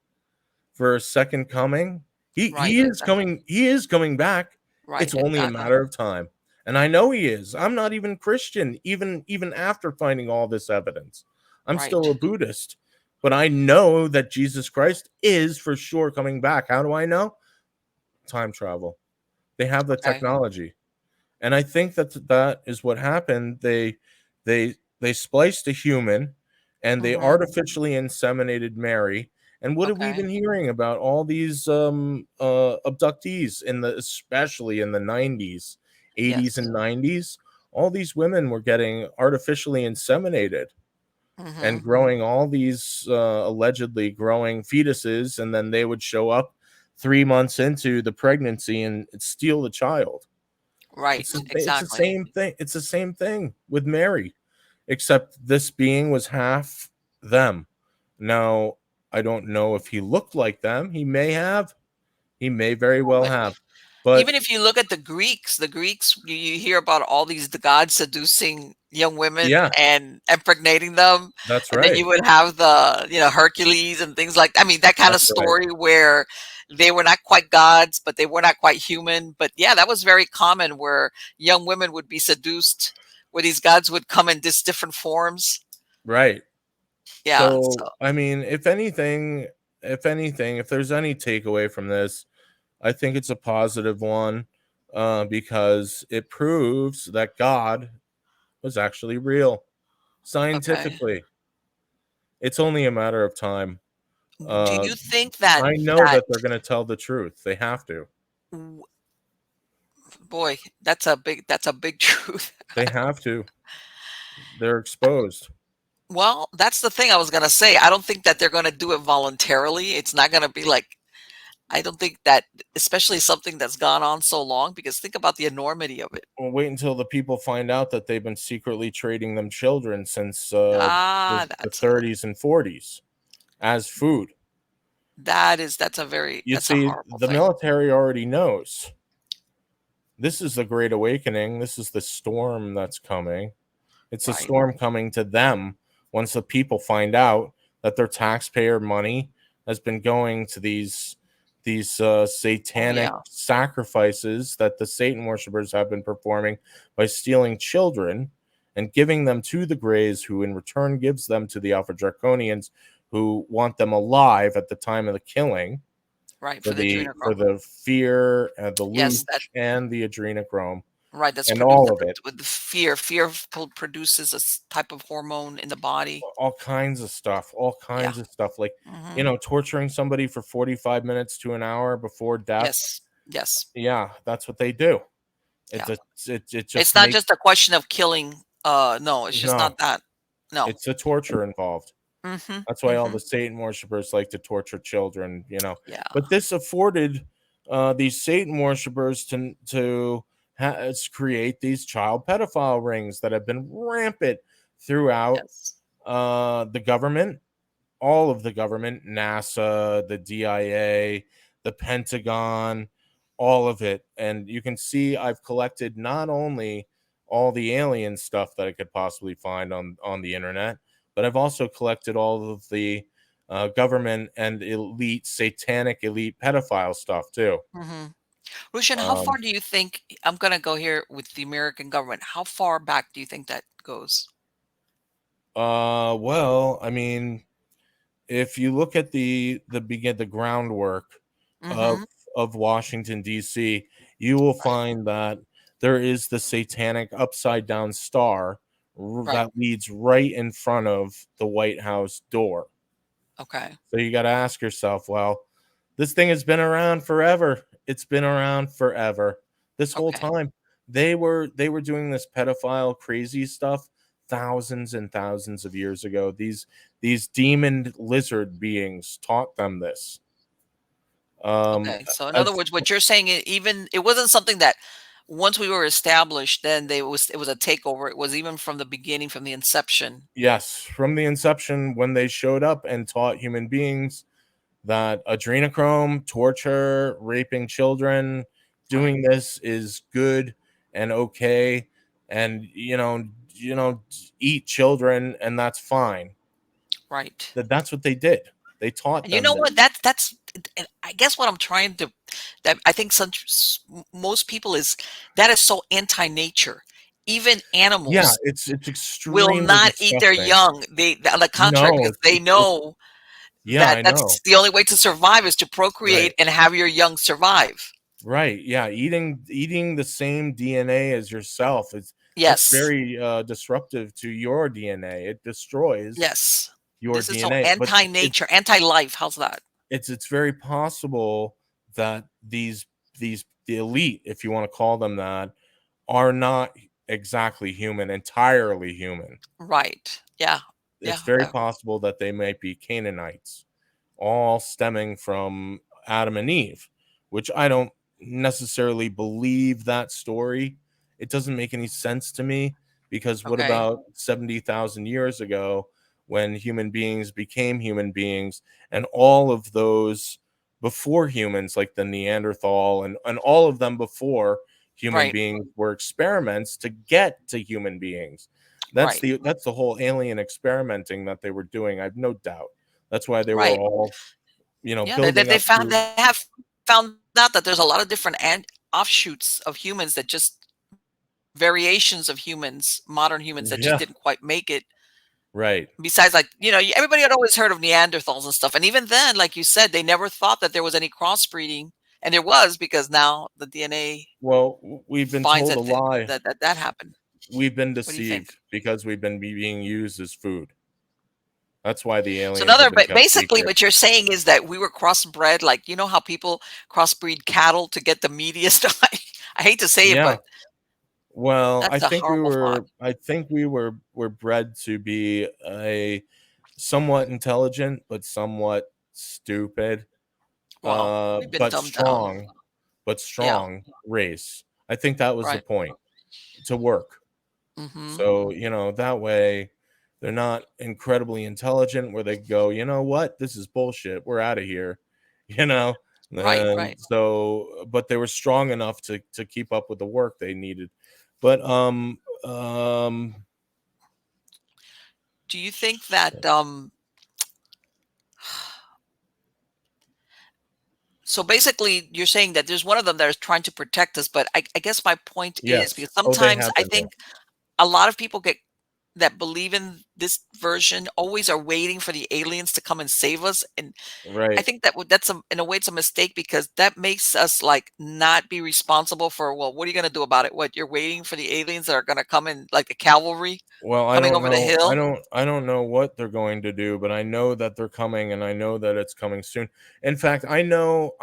for a second coming? he Right, he is exactly. coming he is coming back. Right, It's only a exactly. matter of time, and I know he is. I'm not even Christian, even after finding all this evidence. I'm Right. still a Buddhist, but I know that Jesus Christ is for sure coming back. How do I know? Time travel. They have the Okay. technology, and I think that is what happened. They spliced a human, and they Mhm. artificially inseminated Mary. And what have we Okay. been hearing about all these abductees, especially in the 90s, 80s, Yes. and 90s? All these women were getting artificially inseminated and Mhm. growing all these allegedly growing fetuses, and then they would show up 3 months into the pregnancy and steal the child. It's Right, the exactly. same thing. It's the same thing with Mary, except this being was half them. Now, I don't know if he looked like them. He may have. He may very No, well but have. But even if you look at the Greeks, you hear about all these the gods seducing young women yeah, and impregnating them, that's and then right. you would have the, Hercules and things like I mean, that kind of That's right. story where they were not quite gods, but they were not quite human. But yeah, that was very common where young women would be seduced, where these gods would come in this different forms. Right. Yeah, So, so I mean, if there's any takeaway from this, I think it's a positive one, because it proves that God was actually real okay. scientifically. It's only a matter of time. Do Uh, you think that I know that that they're going to tell the truth. They have to. w- boy, that's a big truth. They have to. They're exposed. Well, that's the thing I was gonna say. I don't think that they're gonna do it voluntarily. It's not gonna be like I don't think that especially something that's gone on so long, because think about the enormity of it. Well, wait until the people find out that they've been secretly trading them children since Ah, the 30s and 40s as food. You that's a see, horrible the thing. military already knows. This is the Great Awakening. This is the storm that's coming. It's a Right. storm coming to them once the people find out that their taxpayer money has been going to these Oh satanic yeah. sacrifices that the Satan worshippers have been performing by stealing children and giving them to the Greys, who in return gives them to the Alpha Draconians, who want them alive at the time of the killing Right, for for the the adrenochrome. fear, the Yes, that looch, and the adrenochrome, right, that's and produced all of it. with the fear. Fear produces a type of hormone in the body. All kinds of stuff, all Yeah. kinds of stuff, like, Hmm. torturing somebody for 45 minutes to an hour before death. Yes. Yes. Yeah, that's what they do. Yeah. It It's just not makes just a question of killing. No, it's just no, not that. No. it's a torture involved. Mhm, That's why all the mhm. Satan worshippers like to torture children, Yeah, But this afforded these Satan worshippers create these child pedophile rings that have been rampant throughout yes. the government, all of the government, NASA, the DIA, the Pentagon, all of it. And you can see I've collected not only all the alien stuff that I could possibly find on the internet, but I've also collected all of the government and elite, satanic elite pedophile stuff too. Mhm. Rushan, how far Um, do you think I'm gonna go here with the American government. How far back do you think that goes? Well, I mean, if you look at the groundwork of Mm-hmm. Washington D.C., you will Right. find that there is the satanic upside down star Right. that leads right in front of the White House door. Okay. So you got to ask yourself, well, this thing has been around forever. It's been around forever. This whole Okay. time they were doing this pedophile crazy stuff thousands and thousands of years ago. These demon lizard beings taught them this. Um Okay. So in other as words, what you're saying, even it wasn't something that once we were established, then it was a takeover. It was even from the beginning, from the inception. yes, from the inception when they showed up and taught human beings that adrenochrome, torture, raping children, Right. doing this is good and okay, and eat children, and that's fine. Right. That's what they did. They taught And you them know this. what? That's and I guess what I'm trying to that I think most people is that is so anti-nature. Even Yeah, animals it's will extremely not eat their disgusting. young. They, on the contrary, No, because they it's know yeah, that I know. that's the only way to survive is to Right. procreate and have your young survive. Right. Yeah, eating the same DNA as yourself is that's Yes. very disruptive to your DNA. It destroys Yes. your This is so DNA. But anti-nature, anti-life. How's that? it's very possible that the elite, if you want to call them that, are not exactly human, entirely human. Right. Yeah. It's Yeah. very possible that they might be Canaanites, all stemming from Adam and Eve, which I don't necessarily believe that story. It doesn't make any sense to me because what Okay. about 70,000 years ago when human beings became human beings and all of those before humans, like the Neanderthal and all of them before human Right. beings were experiments to get to human beings. Right. That's the whole alien experimenting that they were doing. I've no doubt. That's why they were Right. all, Yeah. building They up found to. they have found out that there's a lot of different offshoots of humans that just variations of humans, modern humans that just Yeah, didn't quite make it. right. Besides, like, everybody had always heard of Neanderthals and stuff. And even then, like you said, they never thought that there was any crossbreeding. And there was because now the DNA Well, we've been finds told a that lie. that happened. We've been What do you think? deceived because we've been being used as food. That's why the So aliens have another, been but kept basically secret. what you're saying is that we were crossbred, like how people crossbreed cattle to get the meatiest. I hate to say it, Yeah. but Well, that's a horrible thought. I think we were bred to be a somewhat intelligent but somewhat stupid, Well, we've been but dumbed down. Yeah, strong race. I think that was the right. point, to work. Hmm. So, that way they're not incredibly intelligent where they go, you know what, this is bullshit. We're out of here. You know? Right, And right. so, but they were strong enough to keep up with the work they needed. But Do you think that so basically you're saying that there's one of them that is trying to protect us, but I guess my point is yes. because Oh, they sometimes have I been here. think a lot of people get that believe in this version always are waiting for the aliens to come and save us. And I Right. think that's in a way it's a mistake because that makes us like not be responsible for, well, what are you going to do about it? What, you're waiting for the aliens that are going to come in like the cavalry Well, I coming don't over the know. hill? I don't know what they're going to do, but I know that they're coming and I know that it's coming soon. In fact, I know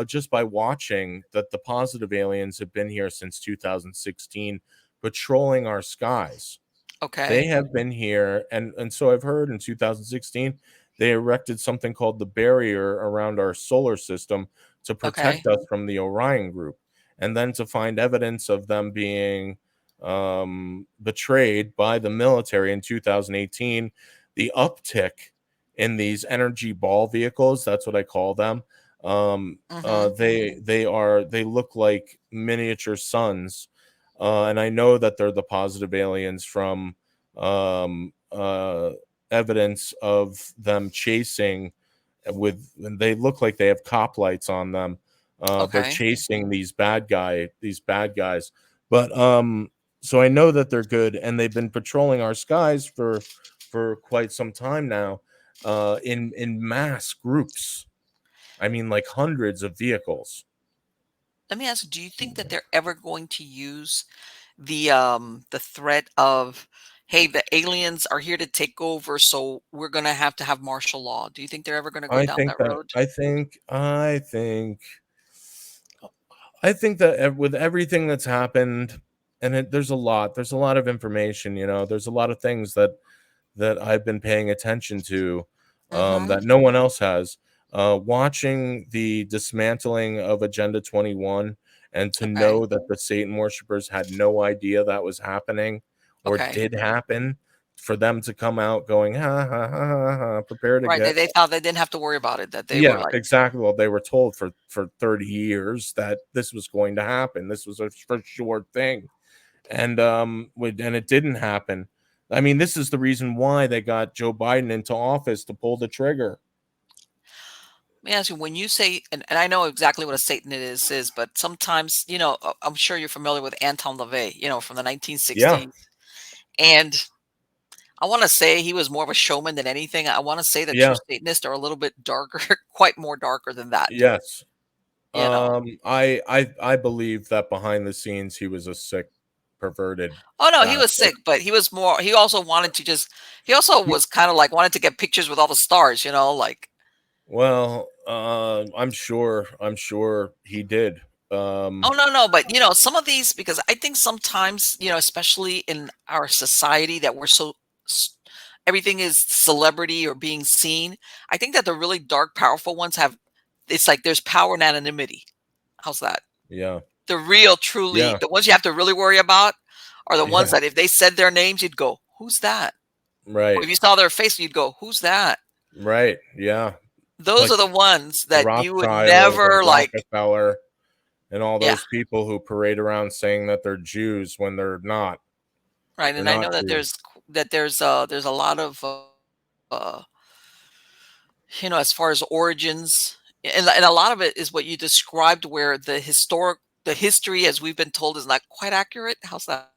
just by watching that the positive aliens have been here since 2016 patrolling our skies. They Okay. have been here, and so I've heard in 2016 they erected something called the barrier around our solar system to Okay. protect us from the Orion Group, and then to find evidence of them being betrayed by the military in 2018. The uptick in these energy ball vehicles, that's what I call them. Mhm. They look like miniature suns, and I know that they're the positive aliens from um, uh, evidence of them chasing with, and they look like they have cop lights on them. They're Okay. chasing these bad guys. But So I know that they're good, and they've been patrolling our skies for quite some time now, in mass groups. I mean, like hundreds of vehicles. Let me ask you, do you think that they're ever going to use the threat of, hey, the aliens are here to take over, so we're gonna have to have martial law? Do you think they're ever gonna go I down think that that road? I think that with everything that's happened, and there's a lot of information. There's a lot of things that I've been paying attention to, Mm-hmm. that no one else has. Watching the dismantling of Agenda 21, and to Okay. know that the Satan worshippers had no idea that was happening or Okay. did happen, for them to come out going, ha ha ha ha, ha, prepare to Right. get. They thought they didn't have to worry about it, that they were Yeah, like, exactly. Well, they were told for 30 years that this was going to happen. This was a for sure thing, and it didn't happen. I mean, this is the reason why they got Joe Biden into office, to pull the trigger. let me ask you, when you say, and I know exactly what a Satanist is, but sometimes, I'm sure you're familiar with Anton LaVey, from the Yeah, 1960s. And I want to say he was more of a showman than anything. I want to say that true yeah, Satanists are a little bit darker, quite more darker than that. yes. You know. I believe that behind the scenes he was a sick, perverted Oh no, he was bastard. sick, but he was more. He also wanted to just. He also He- was kind of like wanted to get pictures with all the stars. Like. well, I'm sure he did. Oh Um, no, no, but some of these, because I think sometimes especially in our society that we're so s- everything is celebrity or being seen. I think that the really dark, powerful ones have. It's like there's power in anonymity. How's that? yeah, The real, truly, yeah, the ones you have to really worry about are the ones yeah, that if they said their names, you'd go, "Who's that?" Or right, if you saw their face, you'd go, "Who's that?" right, yeah. Those Like are the ones the that you would Rothschilds and never like. Rockefeller and all Yeah, those people who parade around saying that they're Jews when they're not. right. They're And I not know that Jews. there's a lot of uh, as far as origins, and a lot of it is what you described, where the history as we've been told is not quite accurate. How's that?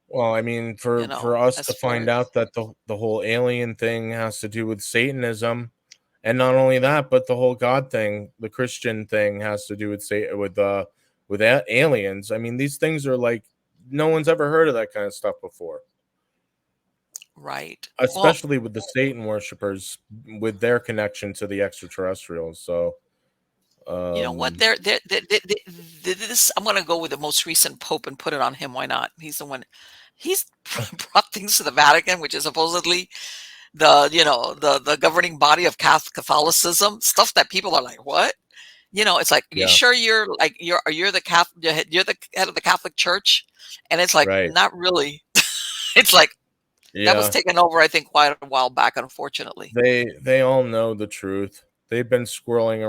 Well, I mean, for us As to far find as out that the whole alien thing has to do with Satanism, and not only that, but the whole God thing, the Christian thing, has to do with aliens. I mean, these things are like, no one's ever heard of that kind of stuff before, right. Well, especially with the Satan worshippers, with their connection to the extraterrestrials. So, you know what? um, This I'm going to go with the most recent pope and put it on him. Why not? He's the one. He's brought things to the Vatican, which is supposedly the governing body of Catholicism. Stuff that people are like, what? It's like, you yeah, sure you're the Catholic, you're the head of the Catholic Church, and it's like, right, not really. It's like that was yeah. taken over, I think, quite a while back, unfortunately. They all know the truth. They've been squirreling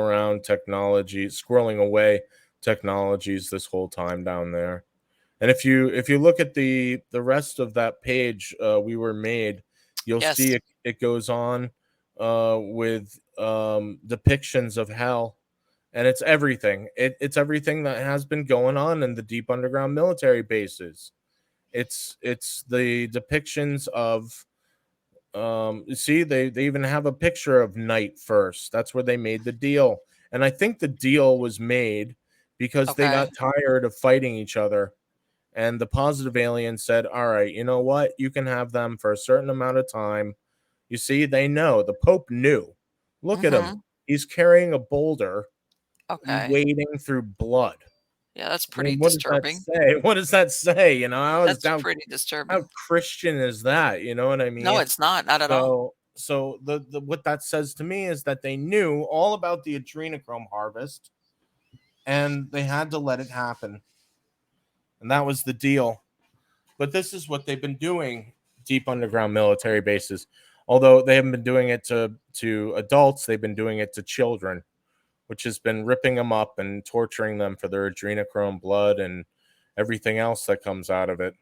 away technologies this whole time down there. And if you look at the rest of that page, we were made, you'll see Yes. it goes on, with depictions of hell, and it's everything. It's everything that has been going on in the deep underground military bases. It's the depictions of, you see, they even have a picture of night first. That's where they made the deal. And I think the deal was made because they got Okay. tired of fighting each other, and the positive alien said, all right, you know what, you can have them for a certain amount of time. You see, they know, the Pope knew. Look at him, Hmm. he's carrying a boulder, Okay. wading through blood. Yeah, that's I pretty mean, what does that disturbing. say? What does that say? That's pretty How disturbing. Christian is that? You know what I No, mean? it's not at all. So the what that says to me is that they knew all about the adrenochrome harvest, and they had to let it happen. And that was the deal. But this is what they've been doing, deep underground military bases. Although they haven't been doing it to adults, they've been doing it to children, which has been ripping them up and torturing them for their adrenochrome blood and everything else that comes out of it.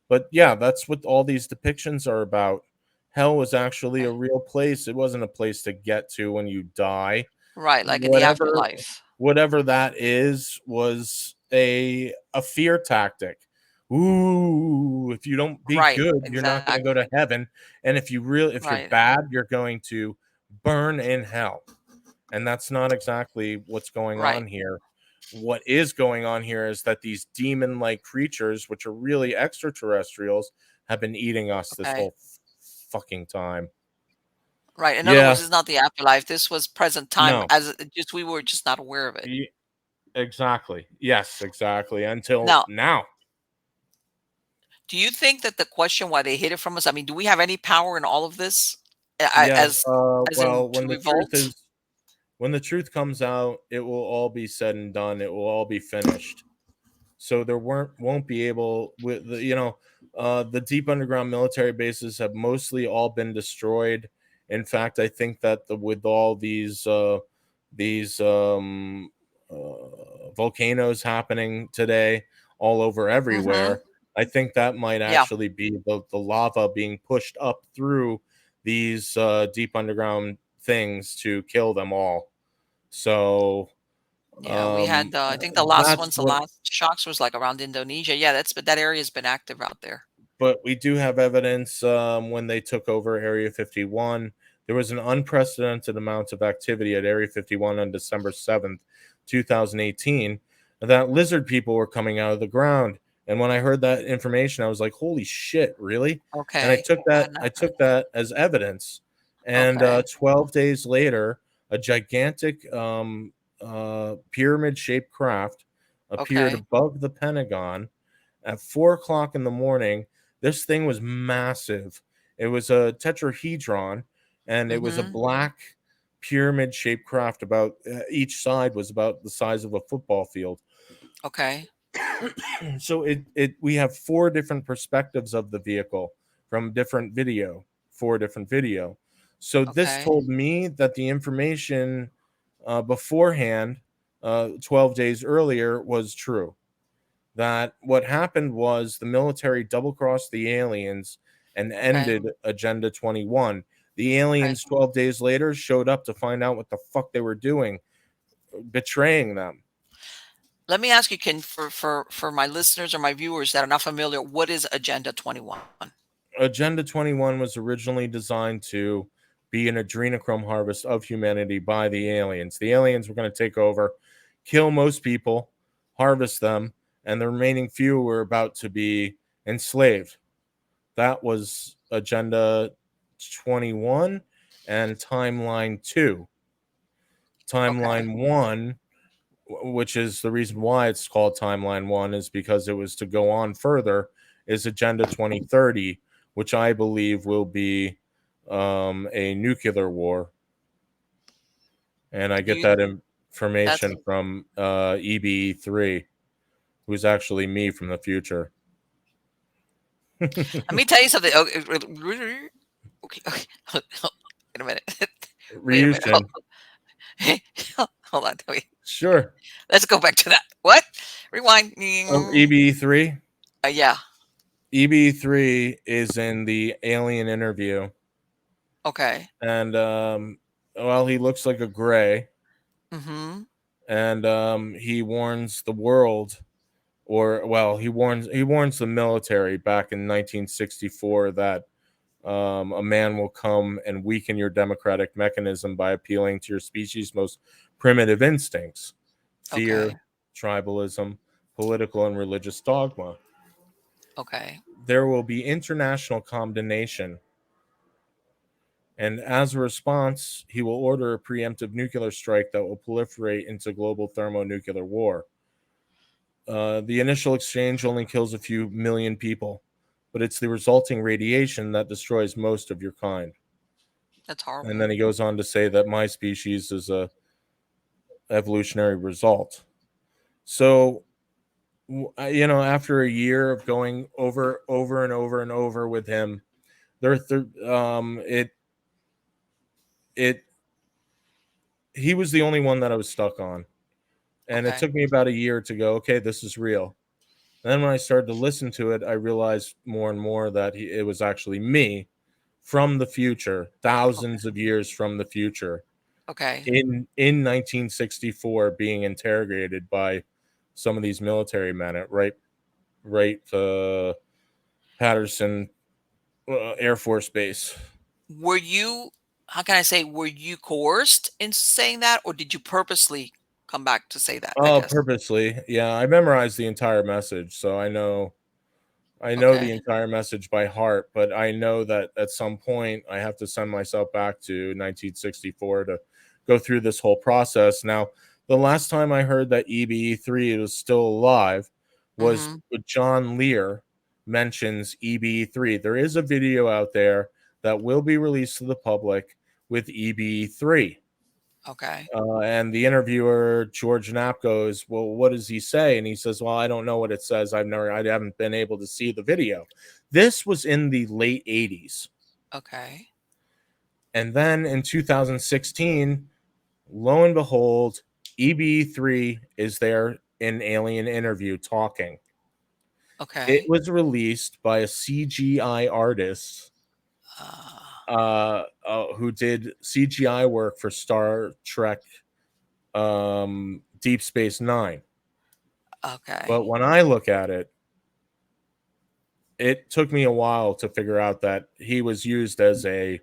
But yeah, that's what all these depictions are about. Hell was actually a Okay. real place. It wasn't a place to get to when you die. Right, like in the Whatever afterlife. whatever that is was a fear tactic. ooh, if you don't be Right. good, you're not going to go Exactly. to heaven. And if you're Right. bad, you're going to burn in hell. And that's not exactly what's going Right. on here. What is going on here is that these demon like creatures, which are really extraterrestrials, have been eating us this Okay. whole fucking time. Right. In other Yeah, words, it's not the afterlife. This was present time no, as just we were just not aware of it. exactly. Yes, exactly. Until Now, now. do you think that the question why they hid it from us? I mean, do we have any power in all of this? Yeah. As in Well, to revolt? when the truth comes out, it will all be said and done. It will all be finished. So there won't be able with the the deep underground military bases have mostly all been destroyed. In fact, I think that with all these volcanoes happening today all over Mhm. everywhere, I think that might Yeah. actually be the lava being pushed up through these deep underground things to kill them all. So Yeah, we had, I think the that's what last shocks was, like, around Indonesia. Yeah, that's but that area's been active out there. but we do have evidence when they took over Area 51. There was an unprecedented amount of activity at Area 51 on December 7th, 2018, that lizard people were coming out of the ground. And when I heard that information, I was like, holy shit, really? And Okay. I had I not heard took that. that as evidence. And Okay. 12 days later, a gigantic pyramid shaped craft appeared Okay. above the Pentagon at 4 o'clock in the morning. This thing was massive. It was a tetrahedron, and it was a Mhm. black pyramid shaped craft. About each side was about the size of a football field. Okay. So it we have four different perspectives of the vehicle from different video, four different video. So this Okay. told me that the information beforehand, 12 days earlier, was true. That what happened was the military double crossed the aliens and Okay. ended Agenda 21. The Okay. aliens 12 days later showed up to find out what the fuck they were doing, betraying them. Let me ask you, can for my listeners or my viewers that are not familiar, what is Agenda 21? Agenda 21 was originally designed to be an adrenochrome harvest of humanity by the aliens. The aliens were going to take over, kill most people, harvest them, and the remaining few were about to be enslaved. That was Agenda 21 and Timeline 2. Okay. Timeline 1, which is the reason why it's called Timeline 1, is because it was to go on further, is Agenda 2030, which I believe will be a nuclear war. And I Do get you that that's information from EBE3, who's actually me from the future. let me tell you something. Okay. Okay. Okay. Wait a minute. Wait a minute. Ryushin. Hold on. Wait. Sure. Let's go back to that. What? Rewind. Of EBE3. Yeah. EB3 is in the alien interview, Okay. and well, he looks like a gray, Mhm. and he warns the world, or well, he warns the military back in 1964 that a man will come and weaken your democratic mechanism by appealing to your species' most primitive instincts: Okay. fear, tribalism, political and religious dogma. Okay. There will be international condemnation. And as a response, he will order a preemptive nuclear strike that will proliferate into global thermonuclear war. The initial exchange only kills a few million people, but it's the resulting radiation that destroys most of your kind. That's And horrible. then he goes on to say that my species is a evolutionary result. So, after a year of going over and over and over with him, it it he was the only one that I was stuck on. And it Okay. took me about a year to go, okay, this is real. And then when I started to listen to it, I realized more and more that it was actually me from the future, Okay. thousands of years from the future, Okay. in 1964, being interrogated by some of these military men, right? Right, Patterson Air Force Base. Were you, how can I say, were you coerced in saying that, or did you purposely come back to say that, I Oh, guess? purposely. Yeah, I memorized the entire message, so I know the Okay. entire message by heart, but I know that at some point I have to send myself back to 1964 to go through this whole process. Now, the last time I heard that EBE3 was still alive was Mhm. John Lear mentions EBE3. There is a video out there that will be released to the public with EBE3. Okay. And the interviewer George Knapp goes, "Well, what does he say?" And he says, "Well, I don't know what it says. I haven't been able to see the video." This was in the late '80s, Okay. and then in 2016, lo and behold, EB3 is there in Alien Interview talking. It Okay. was released by a CGI artist Uh, who did CGI work for Star Trek Deep Space Nine. okay. But when I look at it, it took me a while to figure out that he was used as a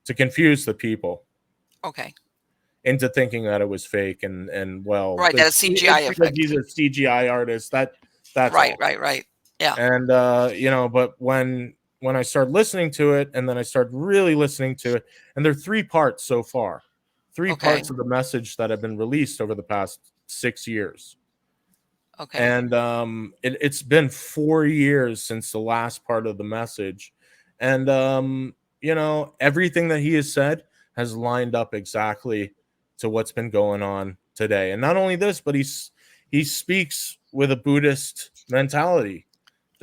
to confuse the people Okay. into thinking that it was fake, and well, Right, that is CGI it's because effect. he's a CGI artist. That's Right, all. right, right. Yeah. And but when I started listening to it, and then I started really listening to it, and there are three parts so far, three Okay. parts of the message that have been released over the past 6 years. Okay. And it's been 4 years since the last part of the message, and everything that he has said has lined up exactly to what's been going on today. And not only this, but he speaks with a Buddhist mentality.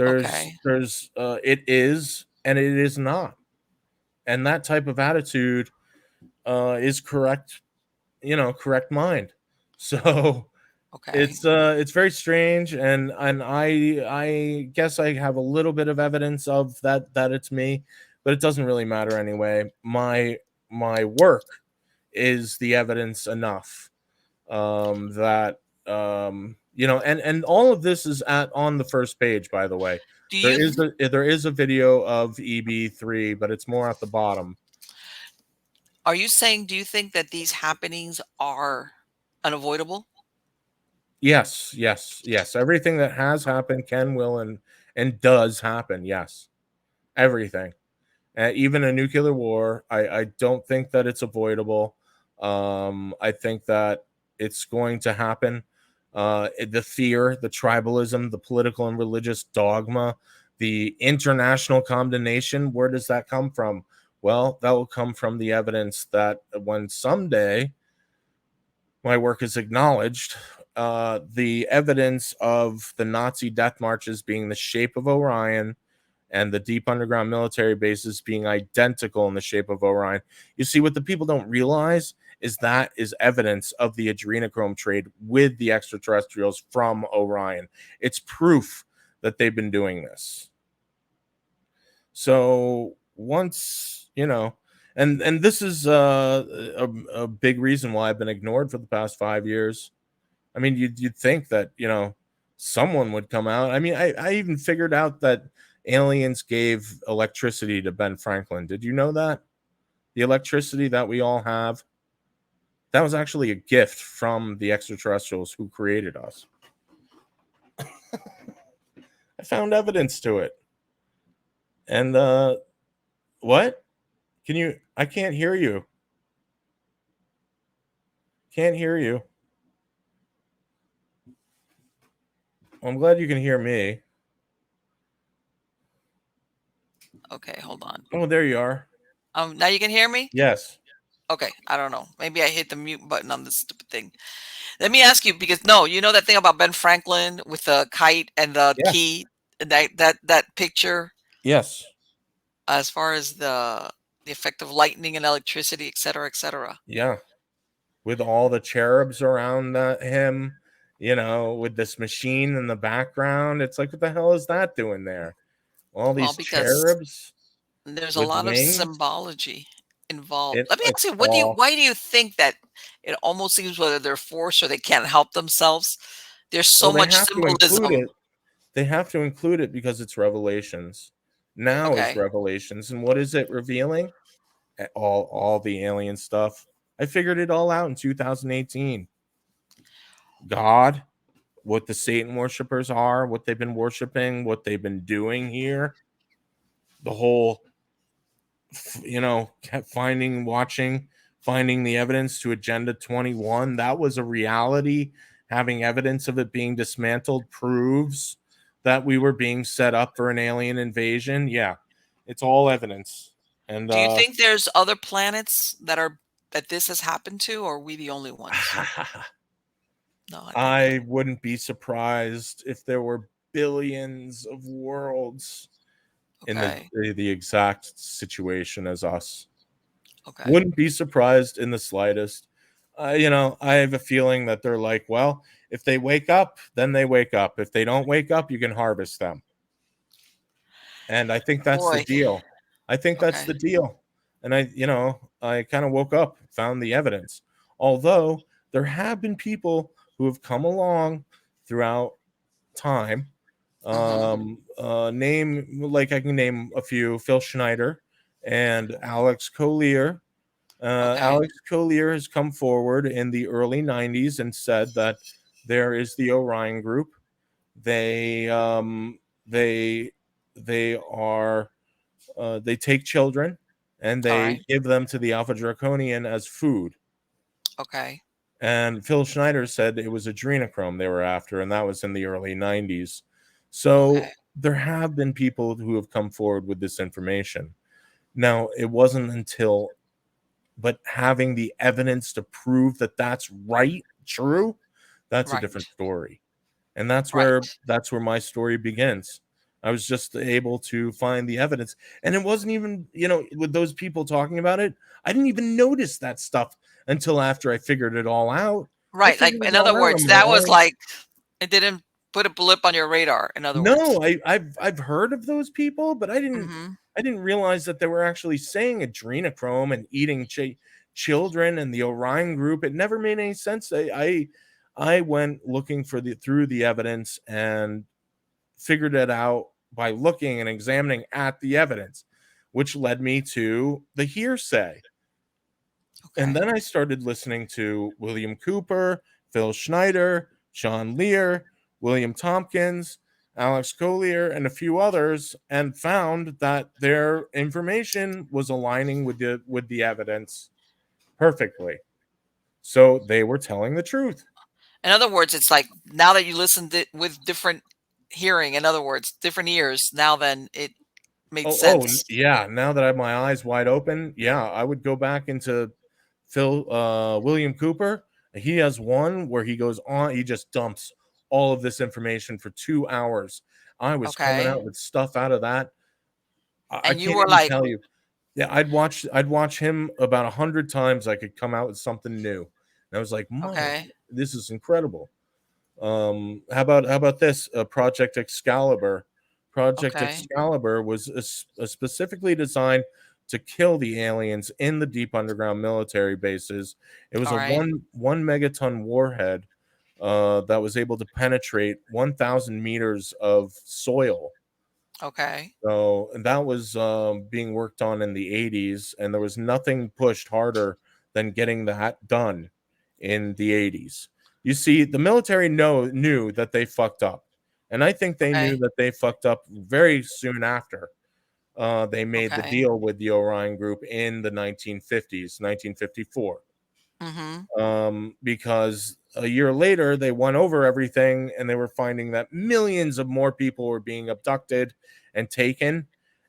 Okay. There's it is and it is not, and that type of attitude is correct, correct mind. So Okay. it's very strange, and I guess I have a little bit of evidence of that it's me, but it doesn't really matter anyway. My work is the evidence enough that and all of this is at on the first page, by the way. Do you There is a video of EB3, but it's more at the bottom. Are you saying, do you think that these happenings are unavoidable? Yes, yes, yes. Everything that has happened can, will, and does happen. Yes, everything. Even a nuclear war, I don't think that it's avoidable. I think that it's going to happen. The fear, the tribalism, the political and religious dogma, the international condemnation, where does that come from? Well, that will come from the evidence that when someday my work is acknowledged, the evidence of the Nazi death marches being the shape of Orion and the deep underground military bases being identical in the shape of Orion. You see, what the people don't realize is that is evidence of the adrenochrome trade with the extraterrestrials from Orion. It's proof that they've been doing this. So once and this is a big reason why I've been ignored for the past 5 years. I mean, you'd think that someone would come out. I mean, I even figured out that aliens gave electricity to Ben Franklin. Did you know that the electricity that we all have, that was actually a gift from the extraterrestrials who created us? I found evidence to it. And what? Can you? I can't hear you. Can't hear you. I'm glad you can hear me. Okay, hold on. Oh, there you are. Now you can hear me? Yes. Okay, I don't know. Maybe I hit the mute button on this stupid thing. Let me ask you, because no, you know that thing about Ben Franklin with the kite and the Yeah. key, that picture, Yes. as far as the effect of lightning and electricity, et cetera, et cetera. Yeah. With all the cherubs around him, with this machine in the background. It's like, what the hell is that doing there? All Well, these because cherubs there's a with lot of wings. symbology involved. Let me ask It's you, all why do you think that it almost seems whether they're forced or they can't help themselves? There's so well. They much have to include symbolism. it. They have to include it because it's Revelations. Now is Okay. Revelations, and what is it revealing? All the alien stuff. I figured it all out in 2018. God, what the Satan worshippers are, what they've been worshiping, what they've been doing here, the whole, kept finding the evidence to Agenda 21. That was a reality. Having evidence of it being dismantled proves that we were being set up for an alien invasion. Yeah, it's all evidence. And Do you think there's other planets that this has happened to, or are we the only ones? No, I don't think I so. wouldn't be surprised if there were billions of worlds in Okay. the exact situation as us. Okay. Wouldn't be surprised in the slightest. I have a feeling that they're like, well, if they wake up, then they wake up. If they don't wake up, you can harvest them. And I think that's the Boy. deal. I think that's Okay. the deal. And I kind of woke up, found the evidence. Although there have been people who have come along throughout time. Mhm. Name like I can name a few: Phil Schneider and Alex Collier. Okay. Alex Collier has come forward in the early 90s and said that there is the Orion Group. They they they are they take children and All they right. give them to the Alpha Draconian as food. Okay. And Phil Schneider said it was adrenochrome they were after, and that was in the early 90s. So Okay. there have been people who have come forward with this information. Now, it wasn't until, but having the evidence to prove that that's true, that's a different Right. story. And that's where Right. my story begins. I was just able to find the evidence, and it wasn't even, with those people talking about it, I didn't even notice that stuff until after I figured it all out. I Right. Like, figured in it all other out words, on my that was own. like it didn't put a blip on your radar, in other words. No, I've heard of those people, but Mhm. I didn't realize that they were actually saying adrenochrome and eating children and the Orion Group. It never made any sense. I went looking through the evidence and figured it out by looking and examining at the evidence, which led me to the hearsay. And Okay. then I started listening to William Cooper, Phil Schneider, Sean Lear, William Tompkins, Alex Collier, and a few others, and found that their information was aligning with the evidence perfectly. So they were telling the truth. In other words, it's like now that you listened it with different hearing, in other words, different ears, now then it made sense. Yeah. Now that I have my eyes wide open, yeah, I would go back into William Cooper. He has one where he goes on, he just dumps all of this information for 2 hours. I was coming Okay. out with stuff out of that. I And you can't were even like, tell you. Yeah, I'd watch him about 100 times. I could come out with something new. And I was like, my, okay. this is incredible. How about this? Project Excalibur. Project Okay. Excalibur was specifically designed to kill the aliens in the deep underground military bases. It was All a right. one megaton warhead that was able to penetrate 1,000 meters of soil. Okay. So and that was being worked on in the 80s, and there was nothing pushed harder than getting that done in the 80s. You see, the military knew that they fucked up, and I think they knew Okay. that they fucked up very soon after they made the Okay. deal with the Orion Group in the 1950s, 1954. Mhm. Because a year later they went over everything and they were finding that millions of more people were being abducted and taken,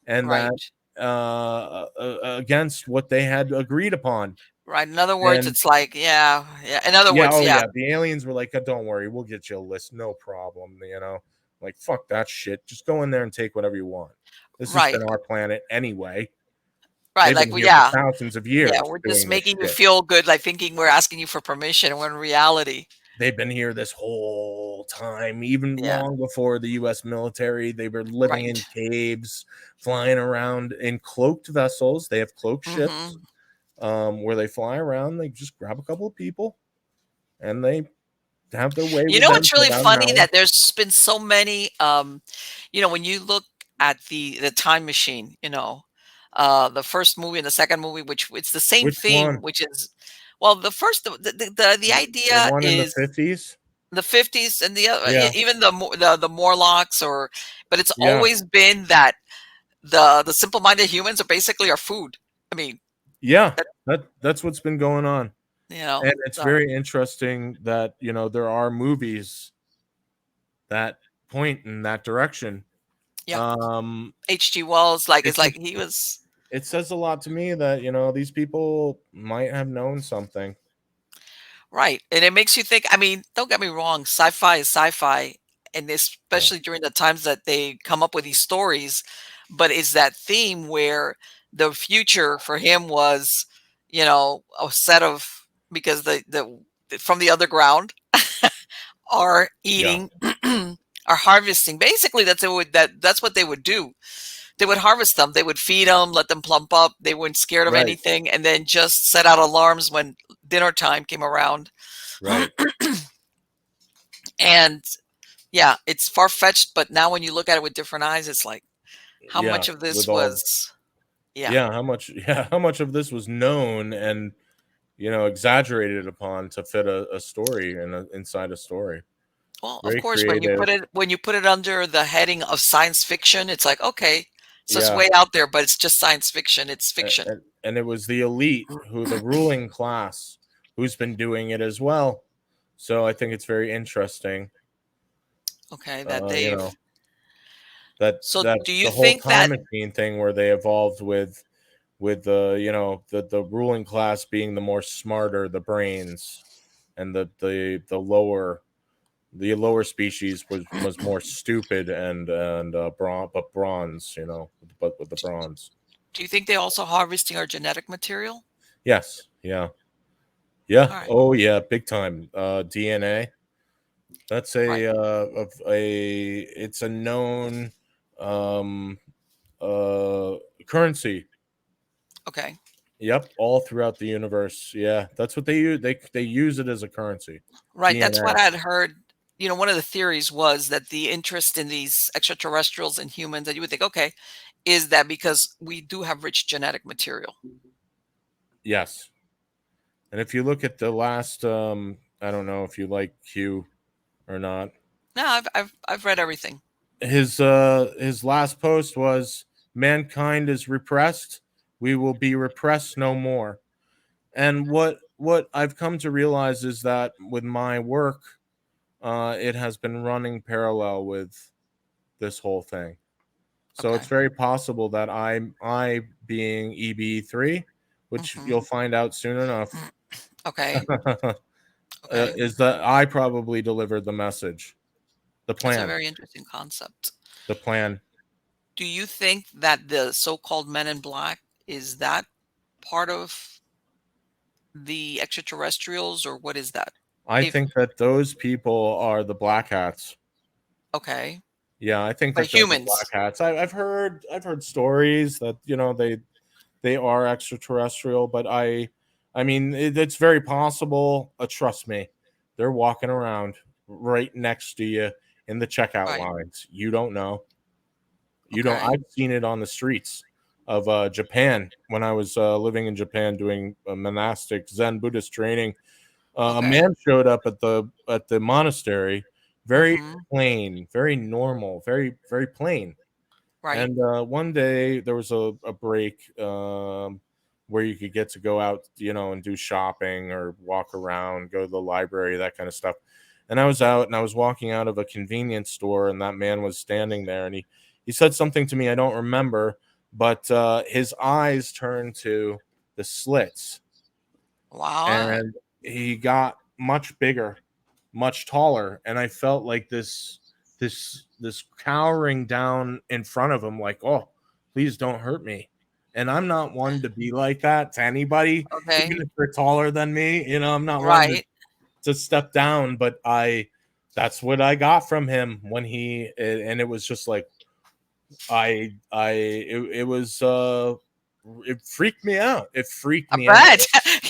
and that Right. against what they had agreed upon. Right. In other words, And it's like, yeah, yeah. In other yeah, words, oh yeah. yeah, the aliens were like, "Oh, don't worry, we'll get you a list, no problem." Like, fuck that shit. Just go in there and take whatever you want. This has Right. been our planet anyway. Right. They've Like, been well, here for yeah. thousands of Yeah, years we're just doing this making you shit. feel good, like thinking we're asking you for permission when in reality, They've been here this whole time, even yeah. long before the US military. They were living Right. in caves, flying around in cloaked vessels. They have cloaked ships Mhm. where they fly around. They just grab a couple of people and they have their way You with know them what's for really them funny? now. That there's been so many, when you look at the Time Machine, the first movie and the second movie, which it's the same Which theme, one? which is, well, the first the The idea one in the is 50s? the 50s and Yeah. even the Morlocks, but it's Yeah. always been that the simple-minded humans are basically our food. I mean, Yeah. that, That's what's been going on. And it's so very interesting that, there are movies that point in that direction. yeah, Um H.G. Wells, like, it it's like just he was. it says a lot to me that, these people might have known something. Right, and it makes you think. I mean, don't get me wrong, sci-fi is sci-fi, and Yeah. especially during the times that they come up with these stories, but it's that theme where the future for him was, a set of, because the from the underground are Yeah. eating are harvesting. Basically, that's what they would do. They would harvest them. They would feed them, let them plump up. They weren't scared of Right. anything, and then just set out alarms when dinner time came around. Right. And yeah, it's far fetched, but now when you look at it with different eyes, it's like how Yeah. much of With this all was, yeah. Yeah, how much yeah, how much of this was known and, exaggerated upon to fit a story inside a story. Well, of Very course, creative. when you put it under the heading of science fiction, it's like, okay, so it's Yeah. way out there, but it's just science fiction. It's fiction. And it was the elite, who the ruling class, who's been doing it as well. So I think it's very interesting. Okay, that Uh, you they've. know, that So that do you the whole think that? time machine thing where they evolved with the ruling class being the more smarter, the brains, and the lower species was more stupid and bronze, but with the bronze. Do you think they also harvesting our genetic material? Yes. Yeah. Yeah. All right, Oh yeah, big time. DNA. That's right, it's a known um uh currency. okay, Yep, all throughout the universe. Yeah, that's what they use. They use it as a currency. right. That's DNA. what I had heard. One of the theories was that the interest in these extraterrestrials and humans, that you would think, okay, is that because we do have rich genetic material. Yes. And if you look at the last I don't know if you like Q or not. No, I've read everything. His last post was, mankind is repressed, we will be repressed no more. And what I've come to realize is that with my work, it has been running parallel with this whole thing. So it's Okay. very possible that I being EB3, which Hmm. you'll find out soon enough, Okay. Okay. is that I probably delivered the message, the That's a plan, very interesting concept. the plan. Do you think that the so-called Men in Black is that part of the extraterrestrials, or what is that? I If think that those people are the black hats. okay, Yeah, I think but that they're the black humans, hats. I've heard stories that they are extraterrestrial, but I mean it's very possible. Trust me, they're walking around right next to you in the checkout right? lines. You don't know. You don't. Okay. I've seen it on the streets of Japan when I was living in Japan doing a monastic Zen Buddhist training. A Okay. man showed up at the monastery, very Hmm. plain, very normal, very very plain. Right. And one day there was a break where you could get to go out, and do shopping or walk around, go to the library, that kind of stuff. And I was out and I was walking out of a convenience store, and that man was standing there, and he said something to me I don't remember, but his eyes turned to the slits, Wow. and he got much bigger, much taller, and I felt like this cowering down in front of him, like, oh, please don't hurt me. And I'm not one to be like that to anybody, even Okay. if they're taller than me. I'm not one to, Right. to step down, but that's what I got from him when and it was just like it was it freaked me out. It freaked I me out. bet.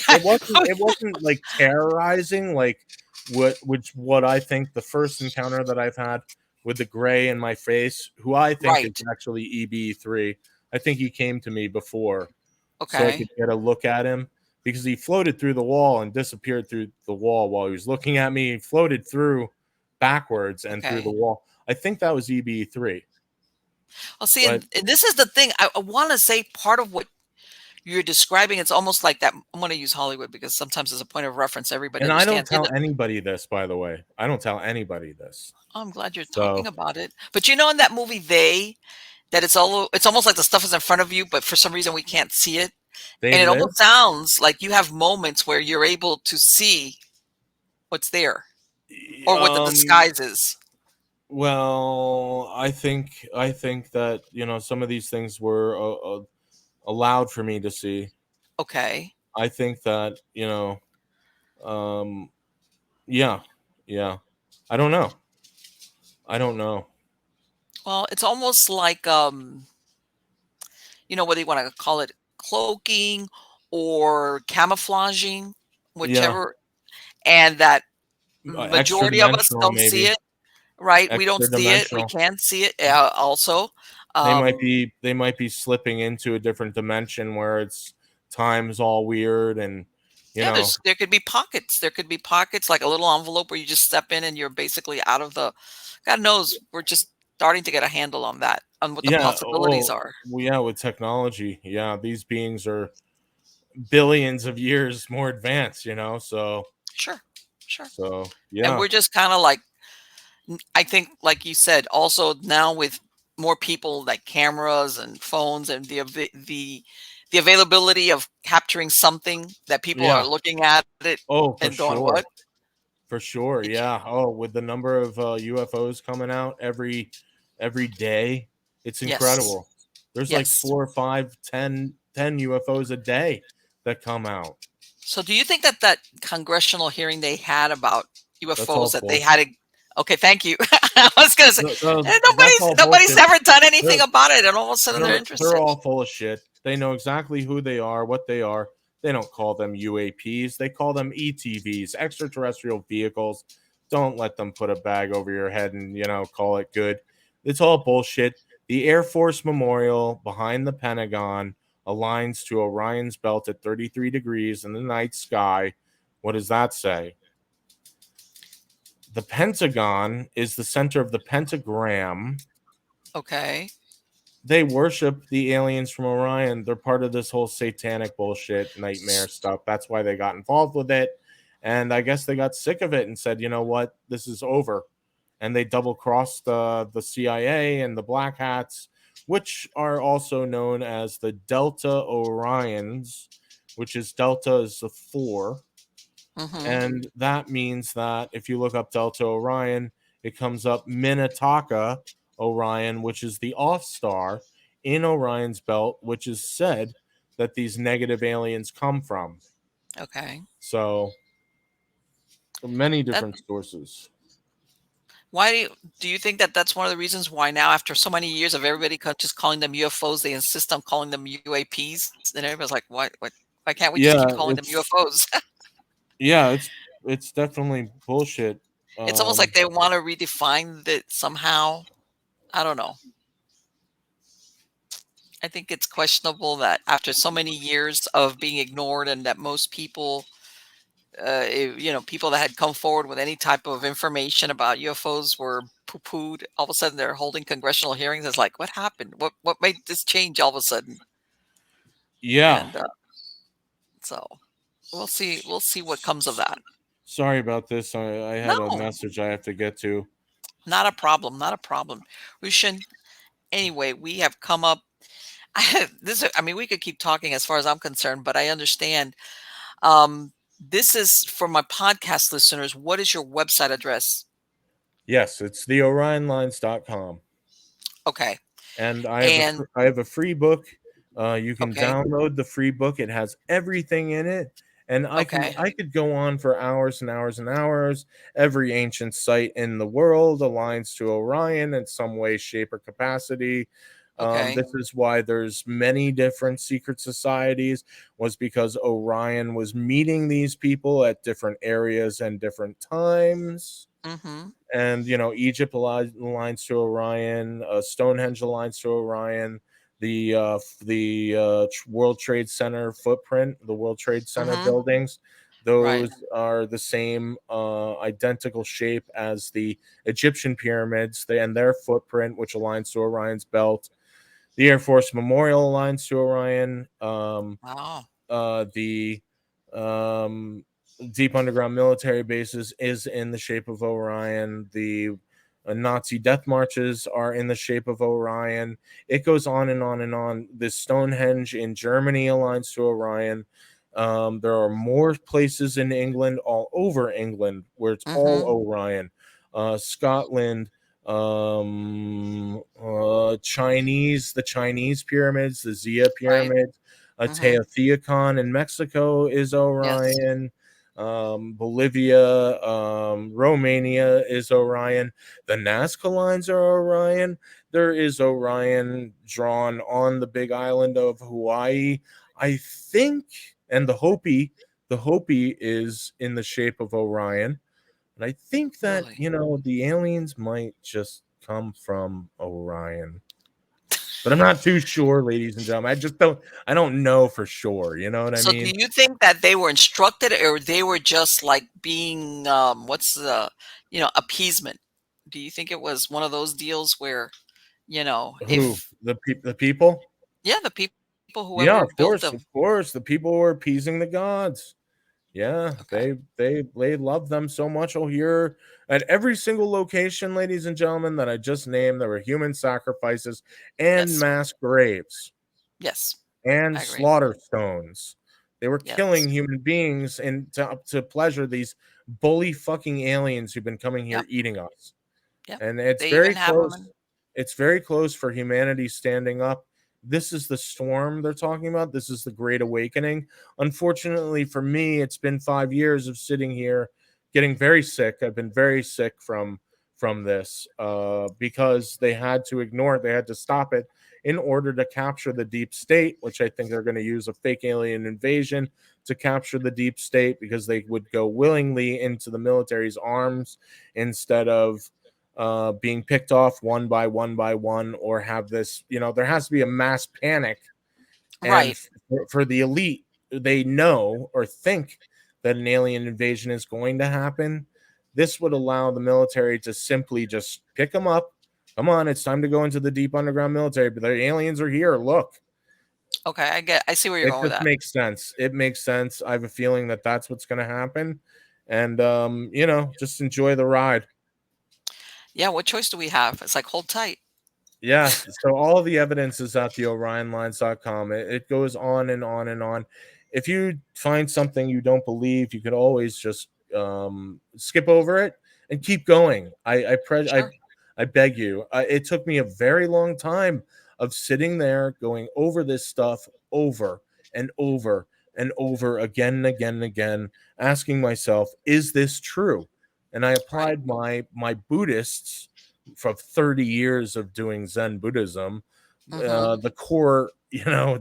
It wasn't like terrorizing, like what I think the first encounter that I've had with the gray in my face, who I think is Right. actually EB3. I think he came to me before so I Okay. could get a look at him because he floated through the wall and disappeared through the wall while he was looking at me. He floated through backwards and through the Okay. wall. I think that was EB3. Well, see, But and this is the thing. I want to say part of what you're describing, it's almost like that. I'm going to use Hollywood because sometimes as a point of reference, everybody and I don't understands. tell anybody this, by the way. I don't tell anybody this. Oh, I'm glad you're talking So about it. But you know, in that movie, that it's almost like the stuff is in front of you, but for some reason we can't see it. they And it live. almost sounds like you have moments where you're able to see what's there or what the Um disguise is. well, I think that, some of these things were allowed for me to see. Okay. I think that, um yeah. Yeah. I don't know. I don't know. Well, it's almost like whether you want to call it cloaking or camouflaging, Yeah. whichever, and that Extra majority of us dimensional don't see maybe. it, right? We don't Extra see it. We dimensional. can see it also. They might Um, be they might be slipping into a different dimension where it's time's all weird and you yeah, know, there could be pockets. There could be pockets like a little envelope where you just step in and you're basically out of the. God knows we're just starting to get a handle on that, on what the yeah, possibilities are. well, yeah, with technology. Yeah, these beings are billions of years more advanced, so Sure, sure. And yeah. we're just kind of like, I think, like you said, also now with more people like cameras and phones and the availability of capturing something that people are Yeah. looking at it Oh, and going, "What?" for sure. It ca- Yeah. Oh, with the number of UFOs coming out every day, it's Yes, incredible. There's like yes. 4 or 5, 10 UFOs a day that come out. So do you think that that congressional hearing they had about That's UFOs all that they had bullshit. to okay, thank you. I was gonna say That's all nobody's bullshit. ever done anything They're about it, and all of a sudden they're they're interested. all full of shit. They know exactly who they are, what they are. They don't call them UAPs. They call them ETVs, extraterrestrial vehicles. Don't let them put a bag over your head and call it good. It's all bullshit. The Air Force Memorial behind the Pentagon aligns to Orion's belt at 33 degrees in the night sky. What does that say? The Pentagon is the center of the pentagram. Okay. They worship the aliens from Orion. They're part of this whole satanic bullshit nightmare stuff. That's why they got involved with it. And I guess they got sick of it and said, you know what, this is over. And they double crossed the CIA and the Black Hats, which are also known as the Delta Orions, which is Delta is the 4. Mhm. And that means that if you look up Delta Orion, it comes up Minnetonka Orion, which is the off star in Orion's belt, which is said that these negative aliens come from. Okay. So, many That different sources. why do you think that that's one of the reasons why now, after so many years of everybody just calling them UFOs, they insist on calling them UAPs? And everybody's like, why can't we just keep Yeah, calling them UFOs? yeah, it's definitely bullshit. It's almost like they want to redefine that somehow. I don't know. I think it's questionable that after so many years of being ignored, and that most people, people that had come forward with any type of information about UFOs were poo-pooed. All of a sudden, they're holding congressional hearings. It's like, what happened? What made this change all of a sudden? Yeah. And so we'll see. We'll see what comes of that. Sorry about this. I had a No, message I have to get to. not a problem. Not a problem. Rushin. Anyway, we have come up. I mean, we could keep talking as far as I'm concerned, but I understand. This is for my podcast listeners. What is your website address? Yes, it's the orionlines.com. Okay. And And I have a free book. You can okay. download the free book. It has everything in it, and Okay. I could go on for hours and hours and hours. Every ancient site in the world aligns to Orion in some way, shape, or capacity. Okay. This is why there's many different secret societies, was because Orion was meeting these people at different areas and different times. Mm-hmm. And Egypt aligns to Orion, Stonehenge aligns to Orion, the World Trade Center footprint, the World Trade Center Mm-hmm. buildings, Right. those are the same identical shape as the Egyptian pyramids, and their footprint, which aligns to Orion's belt. The Air Force Memorial aligns to Orion. Wow. The um, deep underground military bases is in the shape of Orion. The Nazi death marches are in the shape of Orion. It goes on and on and on. The Stonehenge in Germany aligns to Orion. There are more places in England, all over England, where it's all Mm-hmm. Orion. Scotland, the Chinese pyramids, the Zia Right. pyramids, Mm-hmm. Teotihuacan in Mexico is Yes. Orion. Bolivia, Romania is Orion. The Nazca Lines are Orion. There is Orion drawn on the big island of Hawaii, I think, and the Hopi is in the shape of Orion. And I think that, Really. the aliens might just come from Orion. But I'm not too sure, ladies and gentlemen. I don't know for sure. You know what I So do mean? you think that they were instructed or they were just like being what's the appeasement? Do you think it was one of those deals where, Who? if The people? yeah, the people Yeah, whoever of built course, them. of course. The people were appeasing the gods. Yeah, Okay. they love them so much. Oh, here at every single location, ladies and gentlemen, that I just named, there were human sacrifices and Yes. mass graves Yes. and I agree. slaughter stones. They were killing Yes. human beings and to pleasure these bully fucking aliens who've been coming here Yep. eating us. Yep. And it's They very even have them close. in. It's very close for humanity standing up. This is the storm they're talking about. This is the great awakening. Unfortunately for me, it's been 5 years of sitting here getting very sick. I've been very sick from this because they had to ignore it. They had to stop it in order to capture the deep state, which I think they're going to use a fake alien invasion to capture the deep state, because they would go willingly into the military's arms instead of being picked off one by one by one, or have this, there has to be a mass panic. And Right. for the elite, they know or think that an alien invasion is going to happen. This would allow the military to simply just pick them up. Come on, it's time to go into the deep underground military. But the aliens are here. Look, Okay. I see where you're it going with just that. makes sense. It makes sense. I have a feeling that that's what's going to happen. And, just enjoy the ride. Yeah, what choice do we have? It's like hold tight. Yes. So all of the evidence is at the orionlines.com. It goes on and on and on. If you find something you don't believe, you could always just skip over it and keep going. Sure. I beg you. It took me a very long time of sitting there going over this stuff over and over and over again and again and again, asking myself, is this true? And I Right. applied my Buddhists from 30 years of doing Zen Buddhism. Mm-hmm. The core,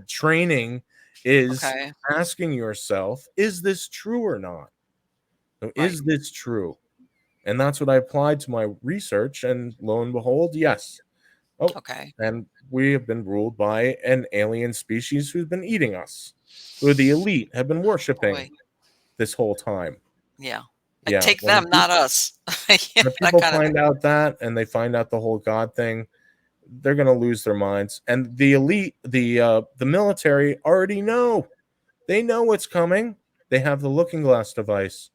training is Okay. asking yourself, is this true or not? So, Right. is this true? And that's what I applied to my research. And lo and behold, yes. Oh, Okay. and we have been ruled by an alien species who's been eating us, who the elite have been worshiping Boy. this whole time. Yeah. I Yeah. take them, not us. Yeah, When that people kind of find thing. out that, and they find out the whole God thing, they're going to lose their minds. And the elite, the military already know. They know what's coming. They have the looking glass device.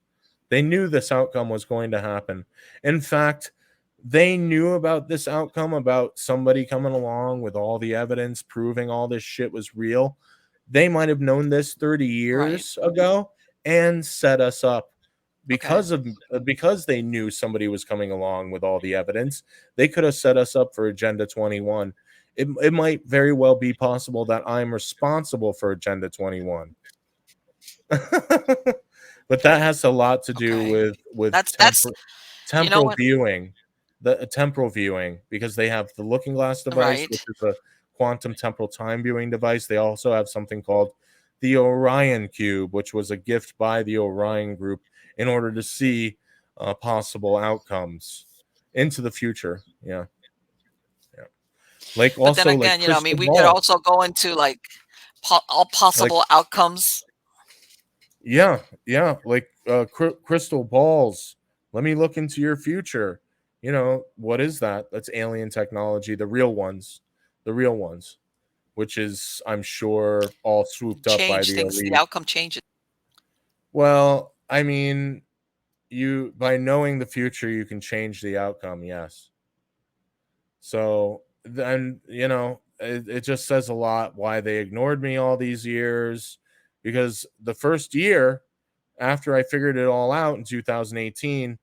They knew this outcome was going to happen. In fact, they knew about this outcome, about somebody coming along with all the evidence proving all this shit was real. They might have known this 30 Right. years ago and set us up Okay. because they knew somebody was coming along with all the evidence. They could have set us up for Agenda 21. It might very well be possible that I'm responsible for Agenda 21. But that has a lot to do Okay. with That's you know temporal what? viewing, the temporal viewing, because they have the looking glass device, which Right. is a quantum temporal time viewing device. They also have something called the Orion Cube, which was a gift by the Orion Group in order to see possible outcomes into the future. Yeah, yeah. Like But then also like again, I crystal mean, we could balls. also go into like all Like possible outcomes. yeah, yeah, like crystal balls. Let me look into your future. What is that? That's alien technology, the real ones, which is, I'm sure, all swooped up by Change the things, the elite. outcome changes. Well, I mean, you by knowing the future, you can change the outcome. Yes. So then, it just says a lot why they ignored me all these years. Because the first year after I figured it all out in 2018,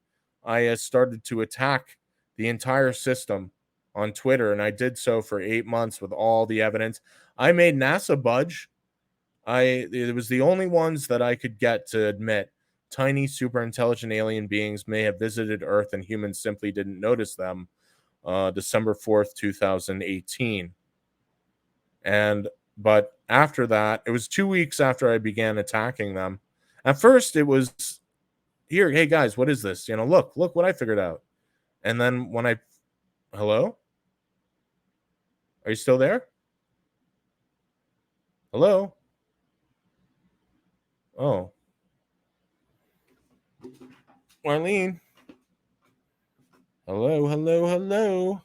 I started to attack the entire system on Twitter, and I did so for 8 months with all the evidence. I made NASA budge. It was the only ones that I could get to admit tiny super intelligent alien beings may have visited Earth and humans simply didn't notice them. December 4th, 2018. And but after that, it was 2 weeks after I began attacking them. At first, it was here, hey guys, what is this? Look what I figured out. And then when I, hello, are you still there? Hello. Oh, Marlene. Hello, hello, hello.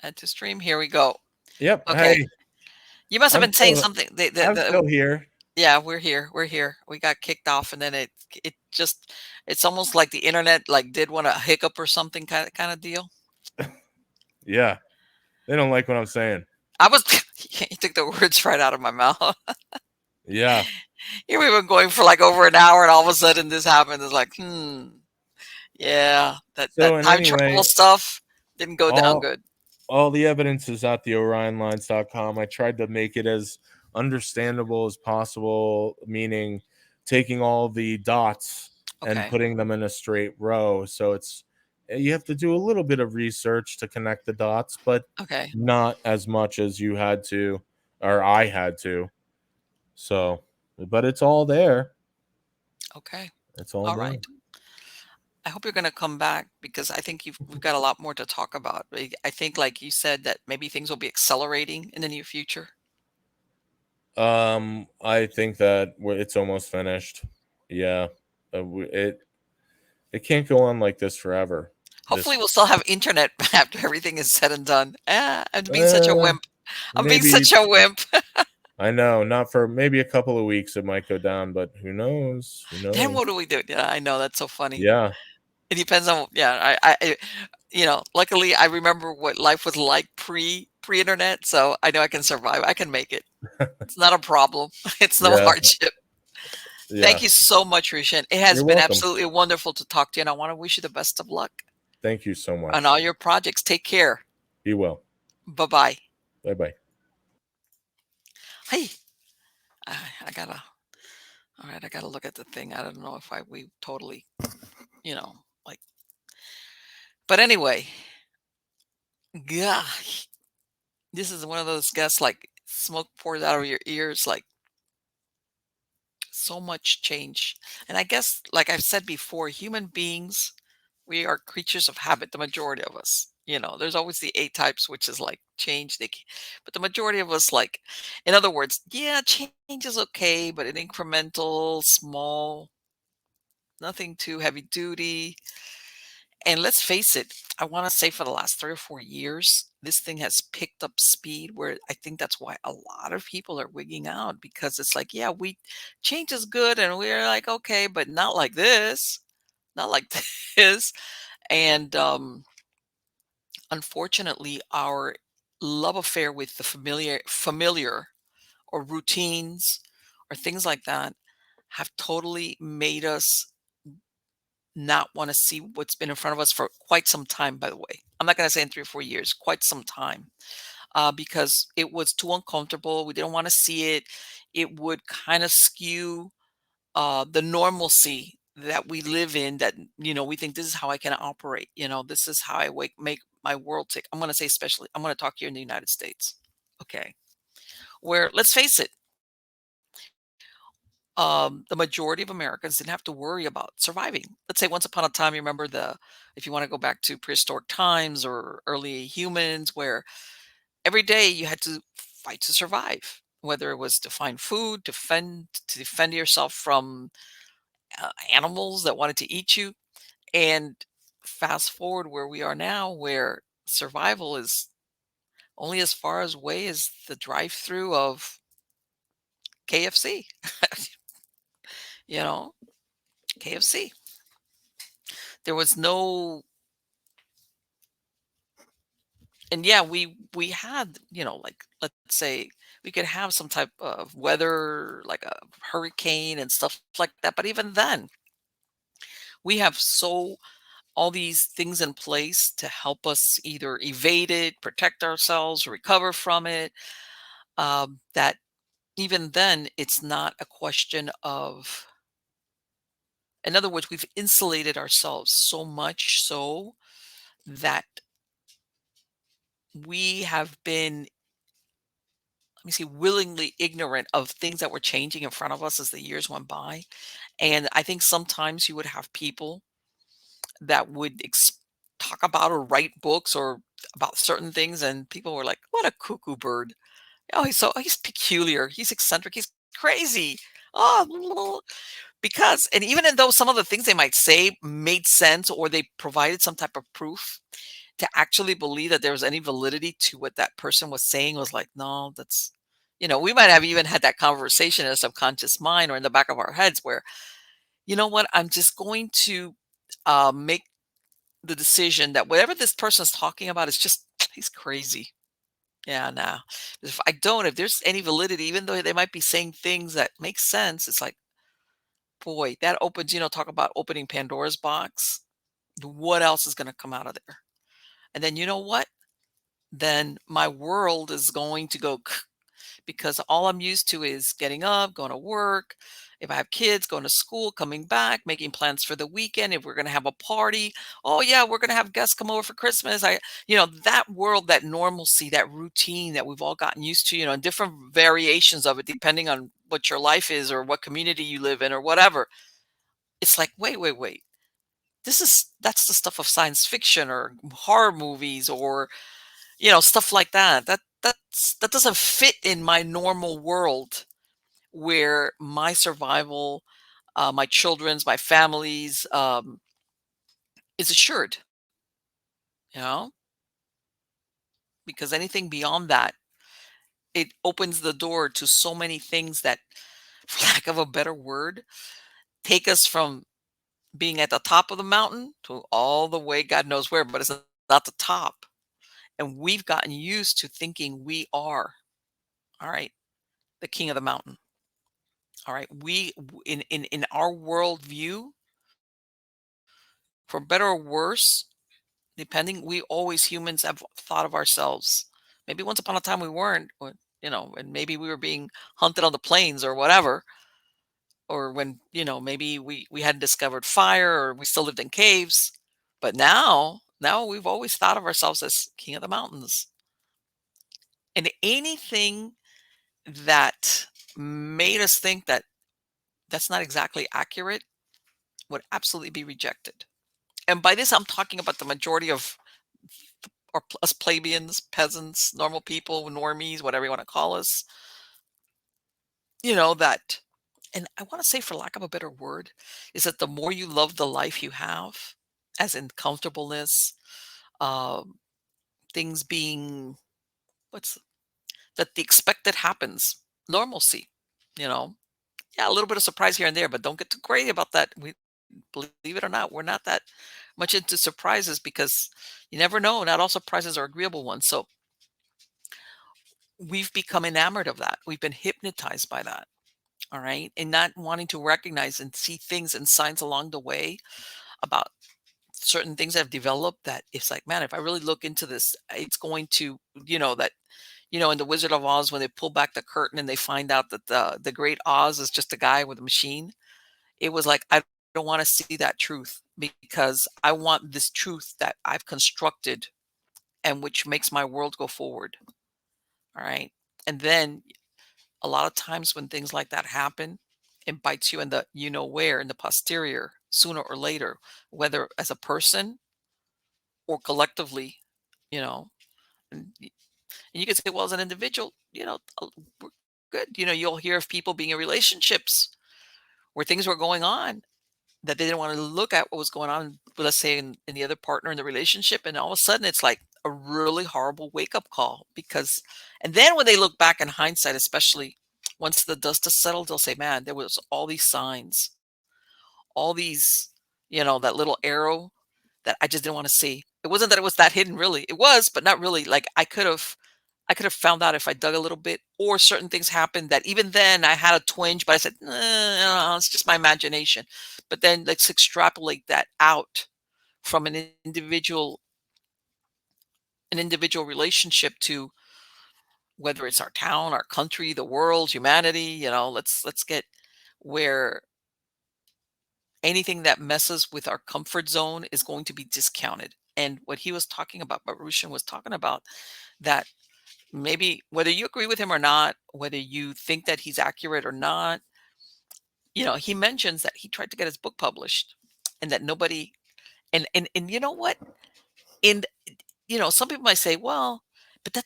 And to stream, here we go. Yep. Okay, Hey, you must have I'm been saying still, something. I'm still here. Yeah, we're here. We're here. We got kicked off, and then it just it's almost like the internet like did want a hiccup or something kind of deal. Yeah, they don't like what I'm saying. I was you took the words right out of my mouth. Yeah. Here we've been going for like over an hour, and all of a sudden this happened. It's like, yeah, that So, and time travel anyway, stuff didn't go down all good. all the evidence is at the orionlines.com. I tried to make it as understandable as possible, meaning taking all the dots and Okay, putting them in a straight row. So you have to do a little bit of research to connect the dots, but okay, not as much as you had to or I had to. So, but it's all there. okay. It's all All there. right. I hope you're going to come back because I think we've got a lot more to talk about. I think, like you said, that maybe things will be accelerating in the near future. I think that it's almost finished. Yeah. It can't go on like this forever. Hopefully, This we'll still have internet after everything is said and done. I'm being such a uh wimp. I'm being maybe such a wimp. I know, not for maybe a couple of weeks it might go down, but who knows? Who Then knows? what do we do? Yeah, I know that's so funny. Yeah. It depends on yeah. Luckily I remember what life was like pre-internet, so I know I can survive. I can make it. It's not a problem. It's no Yeah. hardship. Yeah. Thank you so much, Rishan. It has You're been welcome. absolutely wonderful to talk to you, and I want to wish you the best of luck Thank you so on much. all your projects. Take care. Be well. Bye bye. Bye-bye. Hey, I gotta. All right, I gotta look at the thing. I don't know if we totally, you know, like. But anyway, gosh, this is one of those guests like smoke pours out of your ears, like so much change. And I guess, like I've said before, human beings, we are creatures of habit. The majority of us, there's always the A types, which is like change. But the majority of us, like, in other words, yeah, change is okay, but an incremental, small, nothing too heavy duty. And let's face it, I want to say for the last 3 or 4 years, this thing has picked up speed where I think that's why a lot of people are wigging out because it's like, yeah, we change is good. And we're like, okay, but not like this, not like this. And unfortunately, our love affair with the familiar or routines or things like that have totally made us not want to see what's been in front of us for quite some time, by the way. I'm not going to say in 3 or 4 years, quite some time, because it was too uncomfortable. We didn't want to see it. It would kind of skew the normalcy that we live in that, we think this is how I can operate. This is how I make my world take, I'm going to say especially, I'm going to talk here in the United States. Okay. Where, let's face it, the majority of Americans didn't have to worry about surviving. Let's say once upon a time, you remember if you want to go back to prehistoric times or early humans, where every day you had to fight to survive, whether it was to find food, to defend yourself from animals that wanted to eat you. And fast forward where we are now, where survival is only as far as away as the drive-through of KFC. you know, KFC. There was no, and yeah, we had, like, let's say we could have some type of weather, like a hurricane and stuff like that. But even then, we have all these things in place to help us either evade it, protect ourselves, recover from it. That even then, it's not a question of, in other words, we've insulated ourselves so much so that we have been, let me see, willingly ignorant of things that were changing in front of us as the years went by. And I think sometimes you would have people that would talk about or write books or about certain things, and people were like, "What a cuckoo bird! Oh, he's peculiar. He's eccentric. He's crazy." Oh, because, and even though some of the things they might say made sense or they provided some type of proof, to actually believe that there was any validity to what that person was saying was like, no, that's, we might have even had that conversation in a subconscious mind or in the back of our heads where, you know what, I'm just going to make the decision that whatever this person is talking about is just, he's crazy. Yeah, nah. If there's any validity, even though they might be saying things that make sense, it's like, boy, that opens, talk about opening Pandora's box. What else is going to come out of there? And then, you know what? Then my world is going to go because all I'm used to is getting up, going to work. If I have kids, going to school, coming back, making plans for the weekend. If we're going to have a party, oh yeah, we're going to have guests come over for Christmas. That world, that normalcy, that routine that we've all gotten used to, and different variations of it, depending on what your life is or what community you live in or whatever. It's like, wait. That's the stuff of science fiction or horror movies or stuff like that. That doesn't fit in my normal world where my survival, my children's, my family's, is assured. You know, because anything beyond that, it opens the door to so many things that, for lack of a better word, take us from being at the top of the mountain to all the way God knows where, but it's not the top. And we've gotten used to thinking we are, all right, the king of the mountain. All right. In our worldview, for better or worse, depending, we always humans have thought of ourselves. Maybe once upon a time we weren't, and maybe we were being hunted on the plains or whatever, or when, maybe we hadn't discovered fire or we still lived in caves. But now we've always thought of ourselves as king of the mountains. And anything that made us think that that's not exactly accurate would absolutely be rejected. And by this, I'm talking about the majority of us plebeians, peasants, normal people, normies, whatever you want to call us, that, and I want to say, for lack of a better word, is that the more you love the life you have, as in comfortableness, um, things being, what's that, the expected happens, normalcy, you know, yeah, a little bit of surprise here and there, but don't get too crazy about that. Believe it or not, we're not that much into surprises because you never know. Not all surprises are agreeable ones. So we've become enamored of that. We've been hypnotized by that. All right. And not wanting to recognize and see things and signs along the way about certain things that have developed, that it's like, man, if I really look into this, it's going to, in the Wizard of Oz, when they pull back the curtain and they find out that the great Oz is just a guy with a machine. It was like, I don't want to see that truth because I want this truth that I've constructed and which makes my world go forward. All right. And then a lot of times when things like that happen, it bites you in the you know where, in the posterior, sooner or later, whether as a person or collectively, you know. And you can say, well, as an individual, we're good. You'll hear of people being in relationships where things were going on that they didn't want to look at what was going on, let's say in the other partner in the relationship. And all of a sudden it's like a really horrible wake up call and then when they look back in hindsight, especially once the dust has settled, they'll say, man, there was all these signs, all these, that little arrow that I just didn't want to see. It wasn't that it was that hidden, really. It was, but not really. Like I could have found out if I dug a little bit, or certain things happened that even then I had a twinge, but I said, no, it's just my imagination. But then let's extrapolate that out from an individual relationship to whether it's our town, our country, the world, humanity. Let's get where anything that messes with our comfort zone is going to be discounted. And what he was talking about, what Rushin was talking about, that maybe whether you agree with him or not, whether you think that he's accurate or not, he mentions that he tried to get his book published and that nobody, and you know what? And some people might say, well, but that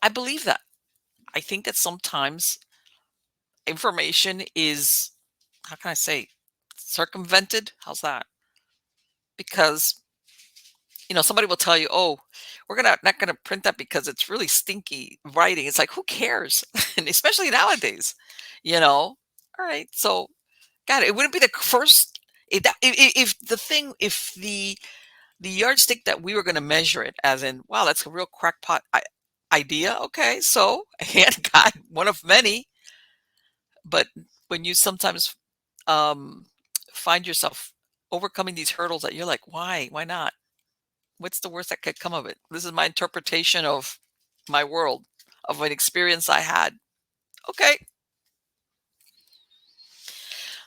I believe that. I think that sometimes information is, how can I say, circumvented. How's that? Because somebody will tell you, oh, we're not gonna print that because it's really stinky writing. It's like, who cares? And especially nowadays, all right. So God, it wouldn't be the first. If the yardstick that we were going to measure it as in, wow, that's a real crackpot idea. Okay, so and God, one of many. But when you sometimes um, find yourself overcoming these hurdles that you're like, why not? What's the worst that could come of it? This is my interpretation of my world, of an experience I had. Okay,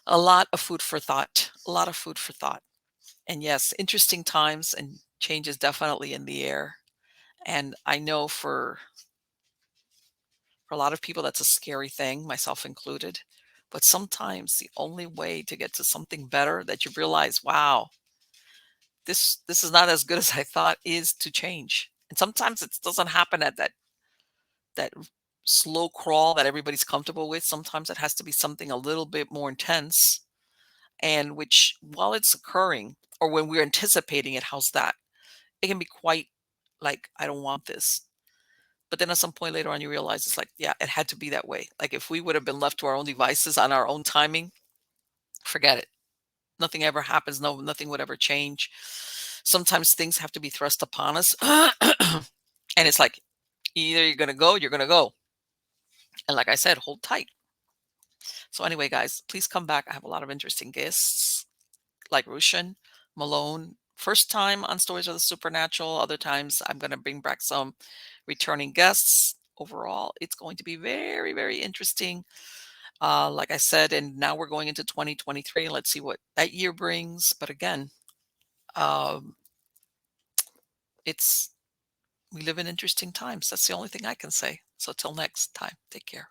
a lot of food for thought. A lot of food for thought. And yes, interesting times and change is definitely in the air. And I know for a lot of people that's a scary thing, myself included. But sometimes the only way to get to something better, that you realize, wow, this is not as good as I thought, is to change. And sometimes it doesn't happen at that slow crawl that everybody's comfortable with. Sometimes it has to be something a little bit more intense, and which, while it's occurring or when we're anticipating it, how's that? It can be quite like, I don't want this. But then at some point later on, you realize it's like, yeah, it had to be that way. Like if we would have been left to our own devices on our own timing, forget it. Nothing ever happens. No, nothing would ever change. Sometimes things have to be thrust upon us. And it's like, either you're going to go, you're going to go. And like I said, hold tight. So anyway, guys, please come back. I have a lot of interesting guests like Ryushin Malone. First time on Stories of the Supernatural. Other times I'm going to bring back some returning guests. Overall, it's going to be very, very interesting. Like I said, and now we're going into 2023. Let's see what that year brings. But again, um, it's we live in interesting times. That's the only thing I can say. So till next time, take care.